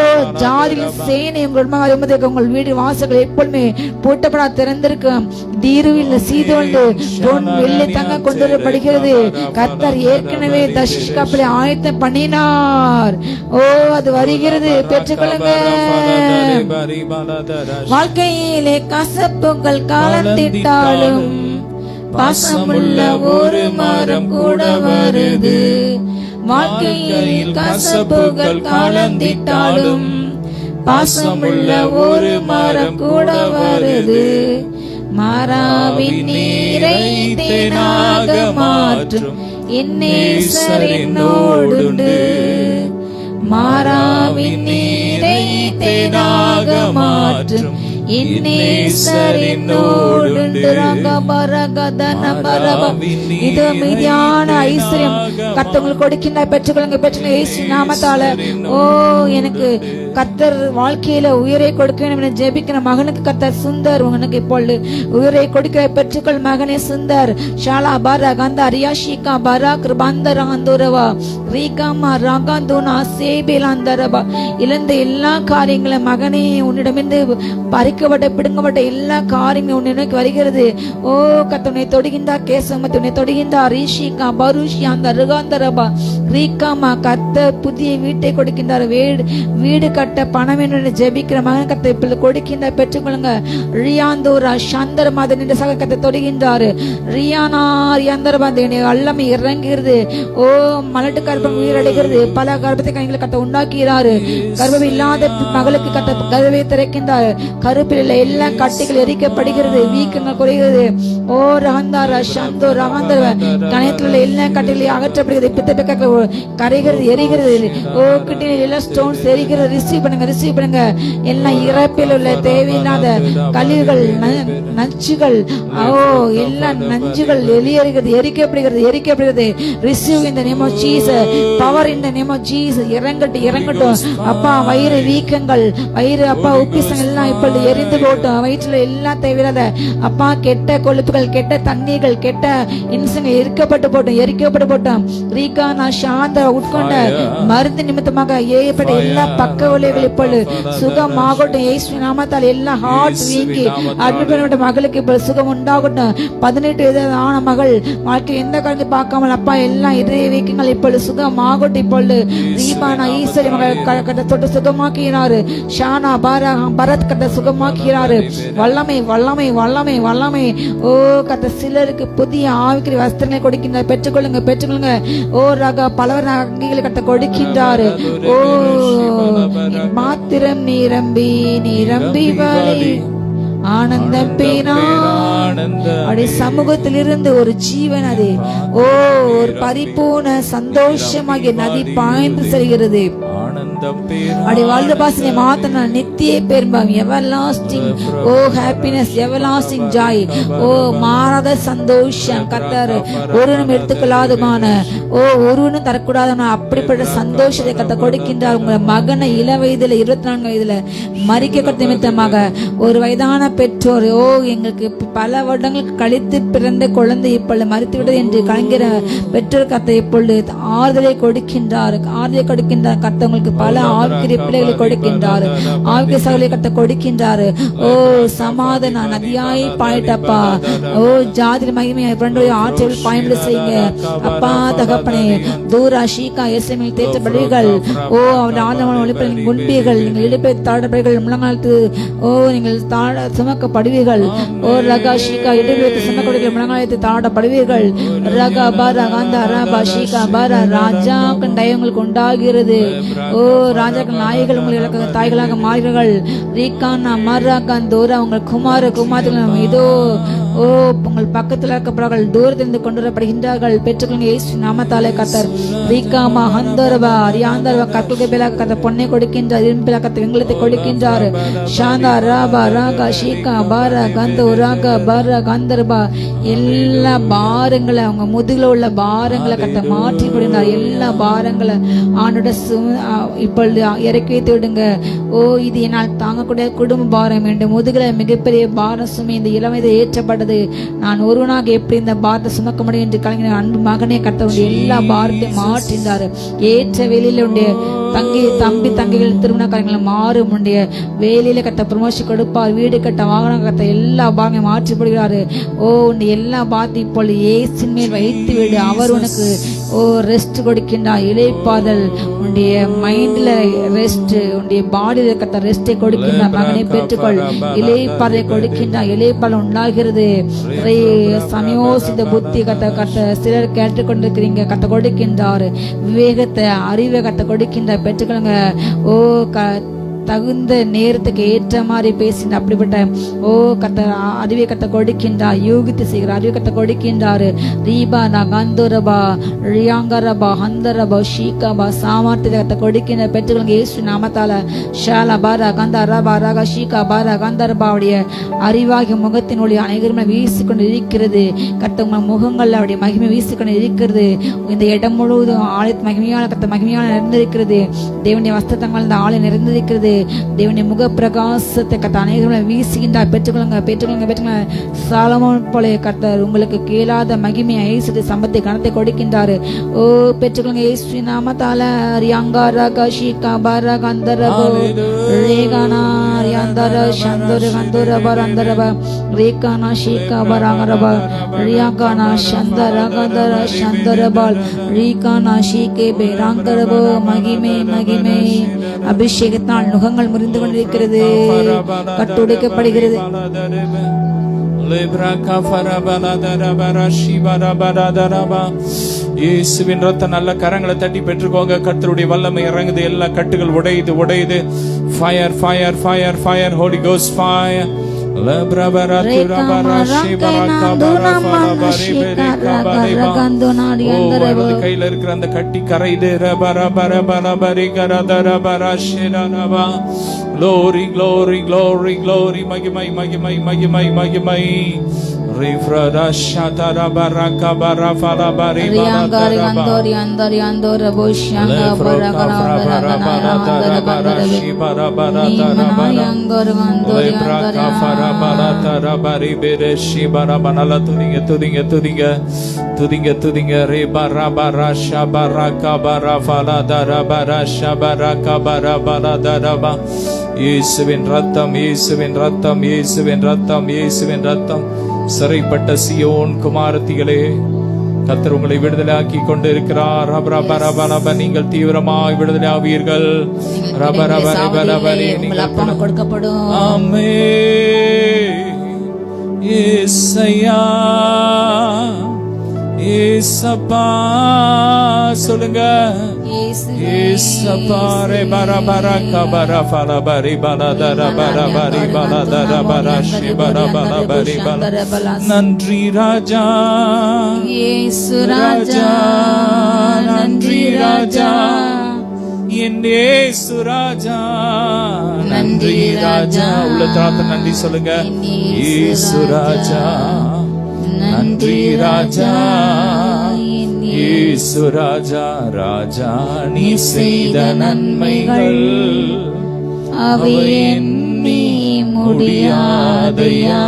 Speaker 3: ஜாதியின் சேனை உங்களிடமாக உங்கள் வீடு வாசல்கள் எப்பொழுதுமே பூட்டப்படா திறந்திருக்கும். தீருவில் சீதோண்டு பொன் வெள்ளி தங்க கொண்டு வரப்படுகிறது. கர்த்தர் ஏற்கனவே தர்ஷிஷ் கப்பலை ஆயத்தம் பண்ணினார். அது வருகிறது, பெற்றுக்கொள்ளுங்க. வாழ்க்கையிலே கசப்புகள் காலத்திட்டாலும் பாசமுள்ள ஒரு மரம் கூட வருது. வாழ்க்கையில் கசப்புகள் காலத்திட்டாலும் பாசமுள்ள ஒரு மரம் கூட வருது. மாறாவின் நீரை தேனாக மாற்றும் என்னேசர் என்னோடுண்டு. மாறாவின் நீரை தேனாக மாற்றும் என்னேசர் என்னோடுண்டு. இது மீதியான ஐஸ்வர்யம் கர்த்தர் கொடுக்கின்ற பெற்றுக்கொள்ளுங்க, பெற்றுங்க இயேசு நாமத்தால. எனக்கு கர்த்தர் வாழ்க்கையில உயிரை கொடுக்க வேண்டும் என ஜெபிக்கிற மகனுக்கு கர்த்தர் சுந்தர் உனக்கு இப்பொழுது உயிரை கொடுக்கிற பெற்றுக்கொள் மகனே சுந்தர். ஷாலா பாரா கந்தா ரியாஷிகா பாரா கிருபாந்தரா அந்தோரவா ரீகாமா ராகாந்தோனா சேபேலாந்தரபா. இழந்த எல்லா காரியங்களும் மகனே உன்னிடமிருந்து பறிக்கப்பட்ட, பிடுங்கப்பட்ட எல்லா காரியங்களும் உன்னை நோக்கி வருகிறது. கர்த்தர் உன்னை தொடுகின்றார். கேசமத்து உன்னை தொடுகின்றார். ரிஷிகா பருஷியா அந்த ருகாந்தரபா ரீகாமா. கர்த்தர் புதிய வீட்டை கொடுக்கின்றார். வீடு கட்ட பணம் என்று ஜெபிக்கிற மகன் கர்த்தர் இப்பொழுது கொடுக்கின்றார். பெற்றுக்கொள்ளுங்க. ரியாந்தோரா சந்தர் மாதன் என்ற சக கர்த்தர் தொடுகின்றார். ரியானா ரியாந்தரபாந்தி அல்லமை இறங்குகிறது. மலட்டு கர்ப்பம் உயிரடைகிறது. பல கர்ப்பத்தை கணிகளை கர்த்தர் உண்டாக்குகிறார். கர்ப்பம் இல்லாத மகளுக்கு கர்த்தர் கதவை திறக்கின்றார். கருப்பில் எல்லா கட்டிகள் எரிக்கப்படுகிறது, வீக்கங்கள் குறைகிறது. ரகந்தாரா சந்தோ ரகந்தர கணத்தில் எல்லா கட்டிகளையும் அகற்றப்படுகிறது. பித்தப்ப கரைகிறது, எரிகிறது. கிட்டினில் எல்லா ஸ்டோன்ஸ் எரிகிறது. ரிசீவ் பண்ணுங்க, ரிசீவ் பண்ணுங்க. எல்லாம் இறப்பில் உள்ள தேவையில்லாத கழிவுகள், நச்சுகள், எல்லா நஞ்சுகள் வெளியேறுகிறது, எரிக்கப்படுகிறது, எரிக்கப்படுகிறது. ரிசீவ் இந்த நேம் ஆஃப் ஜீசஸ். பவர் இந்த நேம் ஆஃப் ஜீசஸ். இறங்கட்டும், இறங்கட்டும். அப்பா வயிறு வீக்கங்கள், வயிறு அப்பா உப்பிசங்கள் எல்லாம் இப்பொழுது எரிந்து போட்டோம். வயிற்றுல எல்லாம் தேவையில்லாத அப்பா கெட்ட கொழுப்புகள், கெட்ட தண்ணீர்கள், கெட்ட இன்சங்கள் எரிக்கப்பட்டு போட்டோம். ரீகா நான் சாந்த உட்கொண்ட மருந்து நிமித்தமாக ஏற்பட்ட எல்லா பக்க விளைவுகள் இப்பொழுது சுகமாகட்டும். இயேசு நாமத்தால் எல்லா ஹார்ட் வீங்கி அட்மிட் மகளுக்கு இப்ப சுகம் உண்டாகட்டும். 18 வயதான மகள் வாழ்க்கை எந்த கலந்து பார்க்காமல் அப்பா எல்லாம் இதய வீக்கங்கள் இப்பொழுது சுகமாகட்டும். இப்பொழுது ரீபானா ஈஸ்வரி மகள் கட்ட தொட்டு சுகமாக்கிறாரு. ஷானா பரத் கட்ட சுகமாக்கிறாரு. வல்லமை வல்லமை வல்லமை வல்லமை. ஓ கத்த சிலருக்கு புதிய ஆவிக்குரிய வஸ்திரங்களை கொடுக்கின்றார். பெற்றுக்கொள்ளுங்க. ஓ ரக பலவர் அங்கிகளை கட்ட கொடுக்கின்றாரு. ஓ மாத்திரம் நிரம்பி வழி ஆனந்தம் அப்படி சமூகத்தில் இருந்து ஒரு ஜீவன் அது ஒரு பரிபூர்ண சந்தோஷமாகிய நதி பாய்ந்து செல்கிறது. அப்படி வாழ்ந்த பாசனை மாத்தின நித்திய பெரும்பம் எவர்லாஸ்டிங் ஹாப்பினஸ், எவர்லாஸ்டிங் ஜாய், மாறாத சந்தோஷம். கர்த்தர் ஒருவனும் எடுத்துக்கொள்ளாதமான ஒருவனும் தரக்கூடாதமான அப்படிப்பட்ட சந்தோஷத்தை கர்த்தர் கொடுக்கின்றார். உங்களை மகனை இள வயதுல 24 வயதுல மறிக்க நிமித்தமாக ஒரு வயதான பெற்றோர் எங்களுக்கு பல வருடங்களுக்கு கழித்து பிறந்த குழந்தை இப்பொழுது மறித்து விட்டது என்று கலைஞர பெற்றோர் கர்த்தர் இப்பொழுது ஆறுதலை கொடுக்கின்றார். கர்த்தர் உங்களுக்கு பல ஆவிக்குரிய பிள்ளைகளை கொடுக்கின்றார். ஆவிக்குரிய சகலை கர்த்தர் கொடுக்கின்றார். சமாதான நதியாய் பாயிட்டப்பா. ஜாதி மகிமையை ஆற்றல் பயன்பட செய்யுங்க அப்பா தகப்பனே. தூரா ஷீகா எஸ்எம்எல் தேற்றப்படுவீர்கள். அவருடைய ஆதரவான ஒளிப்பை முன்பீர்கள். நீங்கள் இழுப்பை தாழப்படுவீர்கள். முழங்காலத்து நீங்கள் சுமக்கப்படுவீர்கள். ரகா ஷீகா இடுவித்து சுமக்கப்படுவீர்கள். முழங்காலத்து தாழப்படுவீர்கள். ரகா பாரா காந்தா ரபா ஷீகா பாரா ராஜாக்கள் உங்களுக்கு உண்டாகிறது. ராஜாக்கள் நாய்கள் உங்களுக்கு தாய்களாக மாறுகிறார்கள். ரீகானா மர்ராகான் தூரா உங்கள் குமாரர்கள் இதோ உங்கள் பக்கத்தில் இருக்கப்படுறார்கள். தூரத்திலிருந்து கொண்டு வரப்படுகின்றார்கள். பெற்றுக்கொள்ளுங்க இயேசு நாமத்தாலே. கர்த்தர் ரீகாமா ஹந்தரபா ரியாந்தரபா கற்களுக்கு பேலாக கர்த்தர் பொன்னை கொடுக்கின்றார். இரும்பிலாக கர்த்தர் வெங்கலத்தை கொடுக்கின்றார். ஷாந்தா ராபா ராகா ஷீகா பாரா கந்தோ ராகா பாரா கந்தரபா எல்லா பாரங்களை அவங்க முதுகுல உள்ள பாரங்களை கர்த்தர் மாற்றி கொடுக்கின்றார். எல்லா பாரங்களை ஆண்டோட இப்பொழுது இறக்கி வைத்து விடுங்க. இது என்னால் தாங்கக்கூடிய குடும்ப பாரம் வேண்டும். முதுகுல மிகப்பெரிய பாரம் சுமை இந்த இளவயதை ஏற்றப்பட்டது. நான் ஒருவனாக எப்படி இந்த பாரத்தை சுமக்க முடியும் என்று கலைஞர் அன்பு மகனே கர்த்தருடைய எல்லா பாரத்தையும் மாற்றினார். ஏற்ற வேலையில உடைய தம்பி தங்கைகள் திருமண காரியங்களை மாறும். உடைய வேலையில கட்ட ப்ரமோஷன் கொடுப்பார். வீடு கட்ட வாகனம் கட்ட எல்லா பாகங்களையும் மாற்றிப்படுகிறாரு. உன்னுடைய எல்லா பாரத்தையும் இப்பொழுது இயேசுவின் மேல் வைத்து விடு. அவர் உனக்கு ரெஸ்ட் கொடுக்கின்றார். இளைப்பாதல் உன்னுடைய மைண்ட்ல ரெஸ்ட், உன்னுடைய பாடியில கட்ட ரெஸ்டை கொடுக்கின்றார். மகனை பெற்றுக்கொள். இளைப்பாதை கொடுக்கின்றார். இளைப்பால் உண்டாகிறது. சமயோசித புத்தி கத்த சிலர் கேட்டுக்கொண்டிருக்கிறீங்க. கத்த கொடுக்கின்றார். விவேகத்தை அறிவை கத்த கொடுக்கின்றார். பெற்றுக்கொள்ளுங்க. தகுந்த நேரத்துக்கு ஏற்ற மாதிரி பேசின அப்படிப்பட்ட கத்த அறிவை கத்த கொடுக்கின்றார். யோகித்து செய்கிற அறிவை கத்த கொடுக்கின்றாரு. ரீபா கந்தரபா ரியாங்கரபா ஹந்தரபா ஷீகாபா சாமர்த்தியத்தை கத்த கொடுக்கின்ற பெற்றுக்கொள்ளுங்க இயேசு நாமத்தால. ஷாலா பாரா கந்தரபா ராகா ஷீகா பாரா கந்தரபாவுடைய அறிவாகிய முகத்தின் ஒளி அனைவருமே வீசிக்கொண்டு இருக்கிறது. கத்த உங்கள் முகங்கள் அவருடைய மகிமை வீசிக்கொண்டு இருக்கிறது. இந்த இடம் முழுவதும் ஆலய மகிமையான கத்த மகிமையான நிறைந்திருக்கிறது. தேவனுடைய வஸ்திரங்கள் இந்த ஆலயம் நிறைந்திருக்கிறது. தேவனுடைய முக பிரகாசத்தை கத்த அனைவரும் வீசுகின்றார். பெற்றுக்கொள்ளுங்க. சாலமோன் போல கர்த்தர் உங்களுக்கு கேளாத மகிமை ஐஸ்வர்ய சம்பத்தை கணத்தை கொடுக்கின்றாரு. பெற்றுக்கொள்ளுங்க இயேசு நாமத்தால. ரியாங்காரா கஷிகா பாரா கந்தரபோ ரேகானா ரியாந்தர சந்தர கந்தர பரந்தரப ரேகானா ஷீகா பராங்கரப ரியாகானா சந்தர கந்தர சந்தரபால் ரீகானா ஷீகே பேராங்கரபோ. மகிமை அபிஷேகத்தால் நுகங்கள் முறிந்து கொண்டிருக்கிறது. கட்டுடைக்கப்படுகிறது.
Speaker 2: இயேசுவின் ரத்த நல்ல கரங்களை தட்டி பெற்றுக்கோங்க. கர்த்தருடைய வல்லமை இறங்குது. எல்லா கட்டுகள் உடையுது. Fire fire fire fire holy ghost fire. கையில இருக்கிற அந்த கட்டி கரைது. Glory, glory, glory, glory, மகிமை மகிமை மகிமை மகிமை. Rifradashatara baraka barafala bari
Speaker 3: Riangari
Speaker 2: barataraba.
Speaker 3: andori andori andora boshanga barakara barakara
Speaker 2: Barashi barabarataraba.
Speaker 3: Yangor andori
Speaker 2: Lebraka
Speaker 3: andori
Speaker 2: farabaratara bari bereshi barabanala tudinga re barabarasha baraka barafala darabarasha baraka barabaradaba. இயேசுவின் ரத்தம், இயேசுவின் ரத்தம், இயேசுவின் ரத்தம், இயேசுவின் ரத்தம். சிறைப்பட்ட சியோன் குமாரத்திகளே, கர்த்தர் உங்களை விடுதலையாக்கி கொண்டு இருக்கிறார். நீங்கள் தீவிரமாய் விடுதலை ஆவீர்கள்.
Speaker 3: கொடுக்கப்படும்.
Speaker 2: ஆமென். இயேசையா, இயேசப்பா சொல்லுங்க. இயேசப்பா ரே பரபரக பரபர பரி பலதர பரபரி பலதர பரஷி பரபர பரி பல. நன்றி ராஜா,
Speaker 3: இயேசு ராஜா,
Speaker 2: நன்றி ராஜா, என் இயேசு ராஜா, நன்றி ராஜா. உள்ளத்தால நன்றி சொல்லுங்க. இயேசு ராஜா, நன்றி ராஜா, இயேசு ராஜா. ராஜா நீ செய்த நன்மைகள்
Speaker 3: அவை எண்ணி முடியாதையா.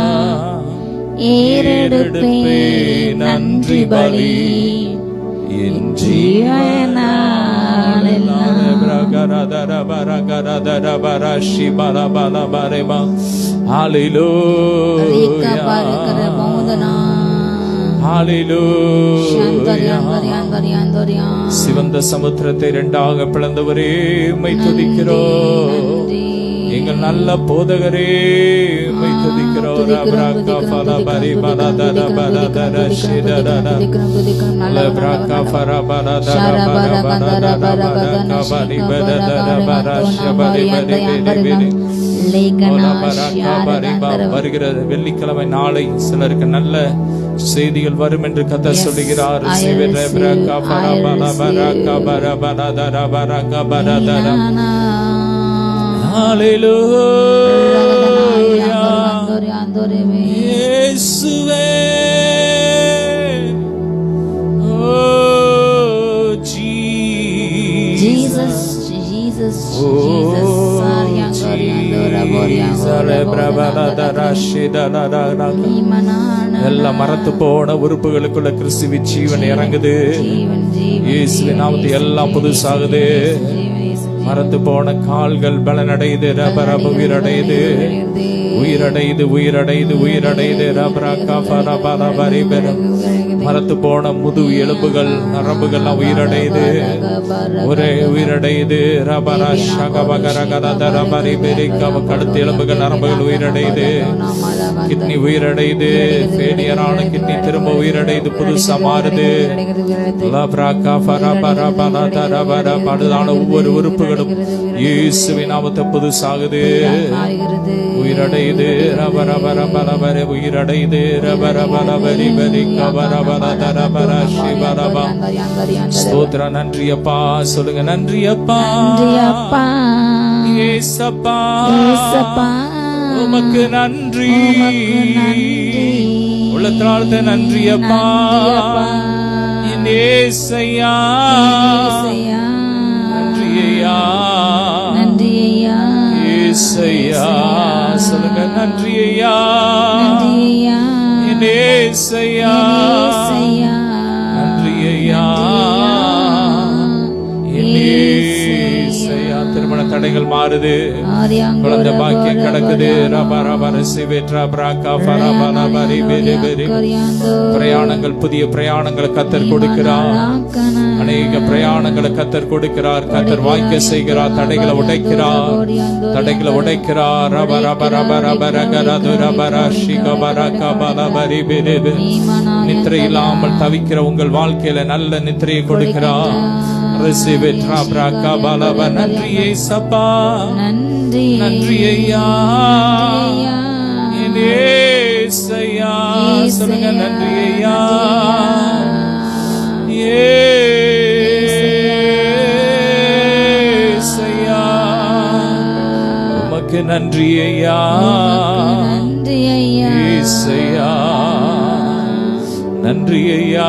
Speaker 3: ஏறெடுப்பே நன்றி பலி என் ஜீவனாலெல்லாம்.
Speaker 2: சிவந்த சமுத்திரத்தை இரண்டாக பிளந்தவரே உம்மை துதிக்கிறோம். எங்கள் நல்ல போதகரே உம்மை துதிக்கிறோம். வருகிற வெள்ளிக்கிழமை நாளை சிலருக்கு நல்ல செய்திகள் வரும் என்று கர்த்தர் சொல்லுகிறார். இயேசுவே,
Speaker 3: Jesus, Jesus, Jesus.
Speaker 2: எல்லா மரத்து போன உறுப்புகளுக்குள்ள கிறிஸ்துவின் ஜீவன் இறங்குது. இயேசுவின் நாமத்தில் எல்லாம் புதுசாகுது. மரத்து போன கால்கள் பலனடையுது. ரபரப உயிரடையுது, உயிரடையுது, உயிரடையுது, உயிரடையுது. மரத்து போன முது எலும்புகள் நரம்புகள் உயிரடையுது, ஒரே உயிரடையுது. கழுத்து எலும்புகள் நரம்புகள் உயிரடையுது. கிட்னி உயிரடையுது. ஃபெயிலியரான கிட்னி திரும்ப உயிரடையுது, புதுசா மாறுது. பழுதான ஒவ்வொரு உறுப்புகளும் இயேசுவின் நாமத்தை புதுசாகுது, உயிரடையுது. ரபரபரபரபர உயிரடையுது. ரபரபரபரி பரி கபரபரதரபர சிவரபா. ஸ்தோத்திர. நன்றியப்பா சொல்லுங்க. நன்றியப்பா, இயேசப்பா, உமக்கு நன்றி. உள்ளத்தாழ்த்த நன்றியப்பா, இயேசையா, நன்றியையா, இயேசையா சொல்லுங்க. நன்றியையா, இயேசையா, நன்றியையா, இயேசையா. திருமண தடைகள் மாறுது, குழந்தை பாக்கியம் கிடக்குது. பிரயாணங்கள், புதிய பிரயாணங்களை கர்த்தர் கொடுக்கிறார். அநேக பிரயாணங்களை கர்த்தர் கொடுக்கிறார். கர்த்தர் வாய்க்க செய்கிறார். தடைகளை உடைக்கிறார், தடைகளை உடைக்கிறார். நித்திரை இல்லாமல் தவிக்கிற உங்கள் வாழ்க்கையில நல்ல நித்திரையை கொடுக்கிறார். நன்றி ஏசப்பா, நன்றி ஐயா, ஏசையா சொல்லுங்க. நன்றி ஐயா, ஏசையா, உமக்கு நன்றி ஐயா, ஏசையா. நன்றி ஐயா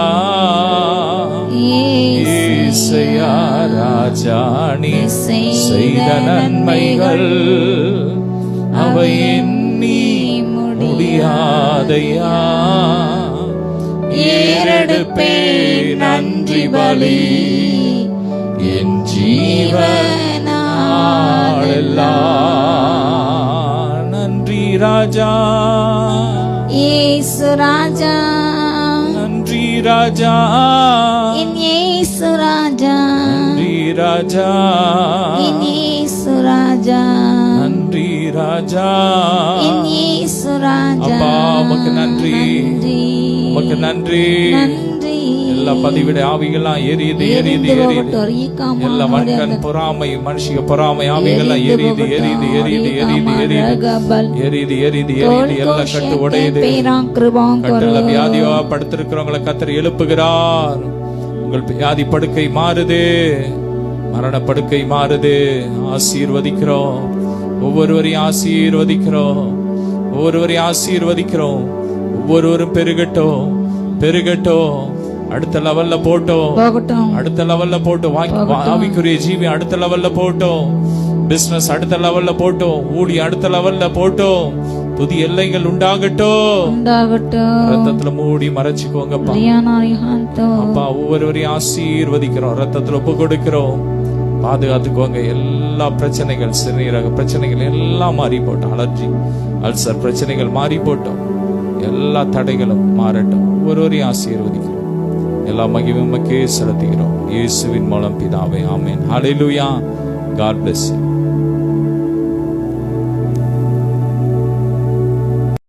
Speaker 2: ஏசையா ராஜா நீ செய்த நன்மைகள் அவை எண்ணி முடியாதையா ஏறெடுப்பே நன்றி பலி என் ஜீவனாளெல்லாம் நன்றி ராஜா
Speaker 3: இயேசு ராஜா
Speaker 2: நன்றி ராஜா
Speaker 3: என் இயேசு ராஜா
Speaker 2: நன்றி ராஜா
Speaker 3: என் இயேசு ராஜா
Speaker 2: நன்றி ராஜா
Speaker 3: என் இயேசு ராஜா
Speaker 2: அப்பா உமக்கு நன்றி உமக்கு நன்றி
Speaker 3: நன்றி
Speaker 2: எல்லா பதிவிட ஆவிகள்லாம் எரியுது எரியுது எரியுது எல்லா வன்கண் பொறாமை மனுஷிக பொறாமை ஆவிகள்லாம் எரியுது எரியுது எரியுது எரியுது எரியுது எரியுது எரியுது எரியுது எல்லாம் கட்டு உடையுது கட்டளை வியாதியா படுத்திருக்கிறவங்களை கர்த்தர் எழுப்புகிறார் உங்கள் வியாதி படுக்கை மாறுது மரண படுக்கை மாறுது ஆசீர்வதிக்கிறோம் ஒவ்வொருவரையும் ஆசீர்வதிக்கிறோம் ஒவ்வொருவரையும் ஆசீர்வதிக்கிறோம் ஒவ்வொருவரும் பெருகட்டும் பெருகட்டும் அடுத்த லெவல்ல போட்டோம் அடுத்த லெவல்ல போட்டோம் ஆவிக்குரிய ஜீவி அடுத்த லெவல்ல போட்டோம் பிசினஸ் அடுத்த லெவல்ல போட்டோம் ஊழி அடுத்த லெவல்ல போட்டோம் புதிய எல்லைகள் உண்டாகட்டும் ரத்தத்துல மூடி மறைச்சுக்கோங்கப்பா அப்பா ஒவ்வொருவரையும் ஆசீர்வதிக்கிறோம் ரத்தத்துல ஒப்பு கொடுக்கிறோம் பாதுகாத்துக்கோங்க எல்லா பிரச்சனைகள் சிறுநீரக பிரச்சனைகள் எல்லாம் மாறி போட்டோம் அலர்ஜி அல்சர் பிரச்சனைகள் மாறி போட்டோம் எல்லா தடைகளும் மாறட்டும் ஒவ்வொருவரையும் ஆசீர்வதிக்கிறோம் எல்லா மகிமையுமக்கே செலுத்துகிறோம் இயேசுவின் மூலம் பிதாவே ஆமென் ஹல்லேலூயா. God bless you.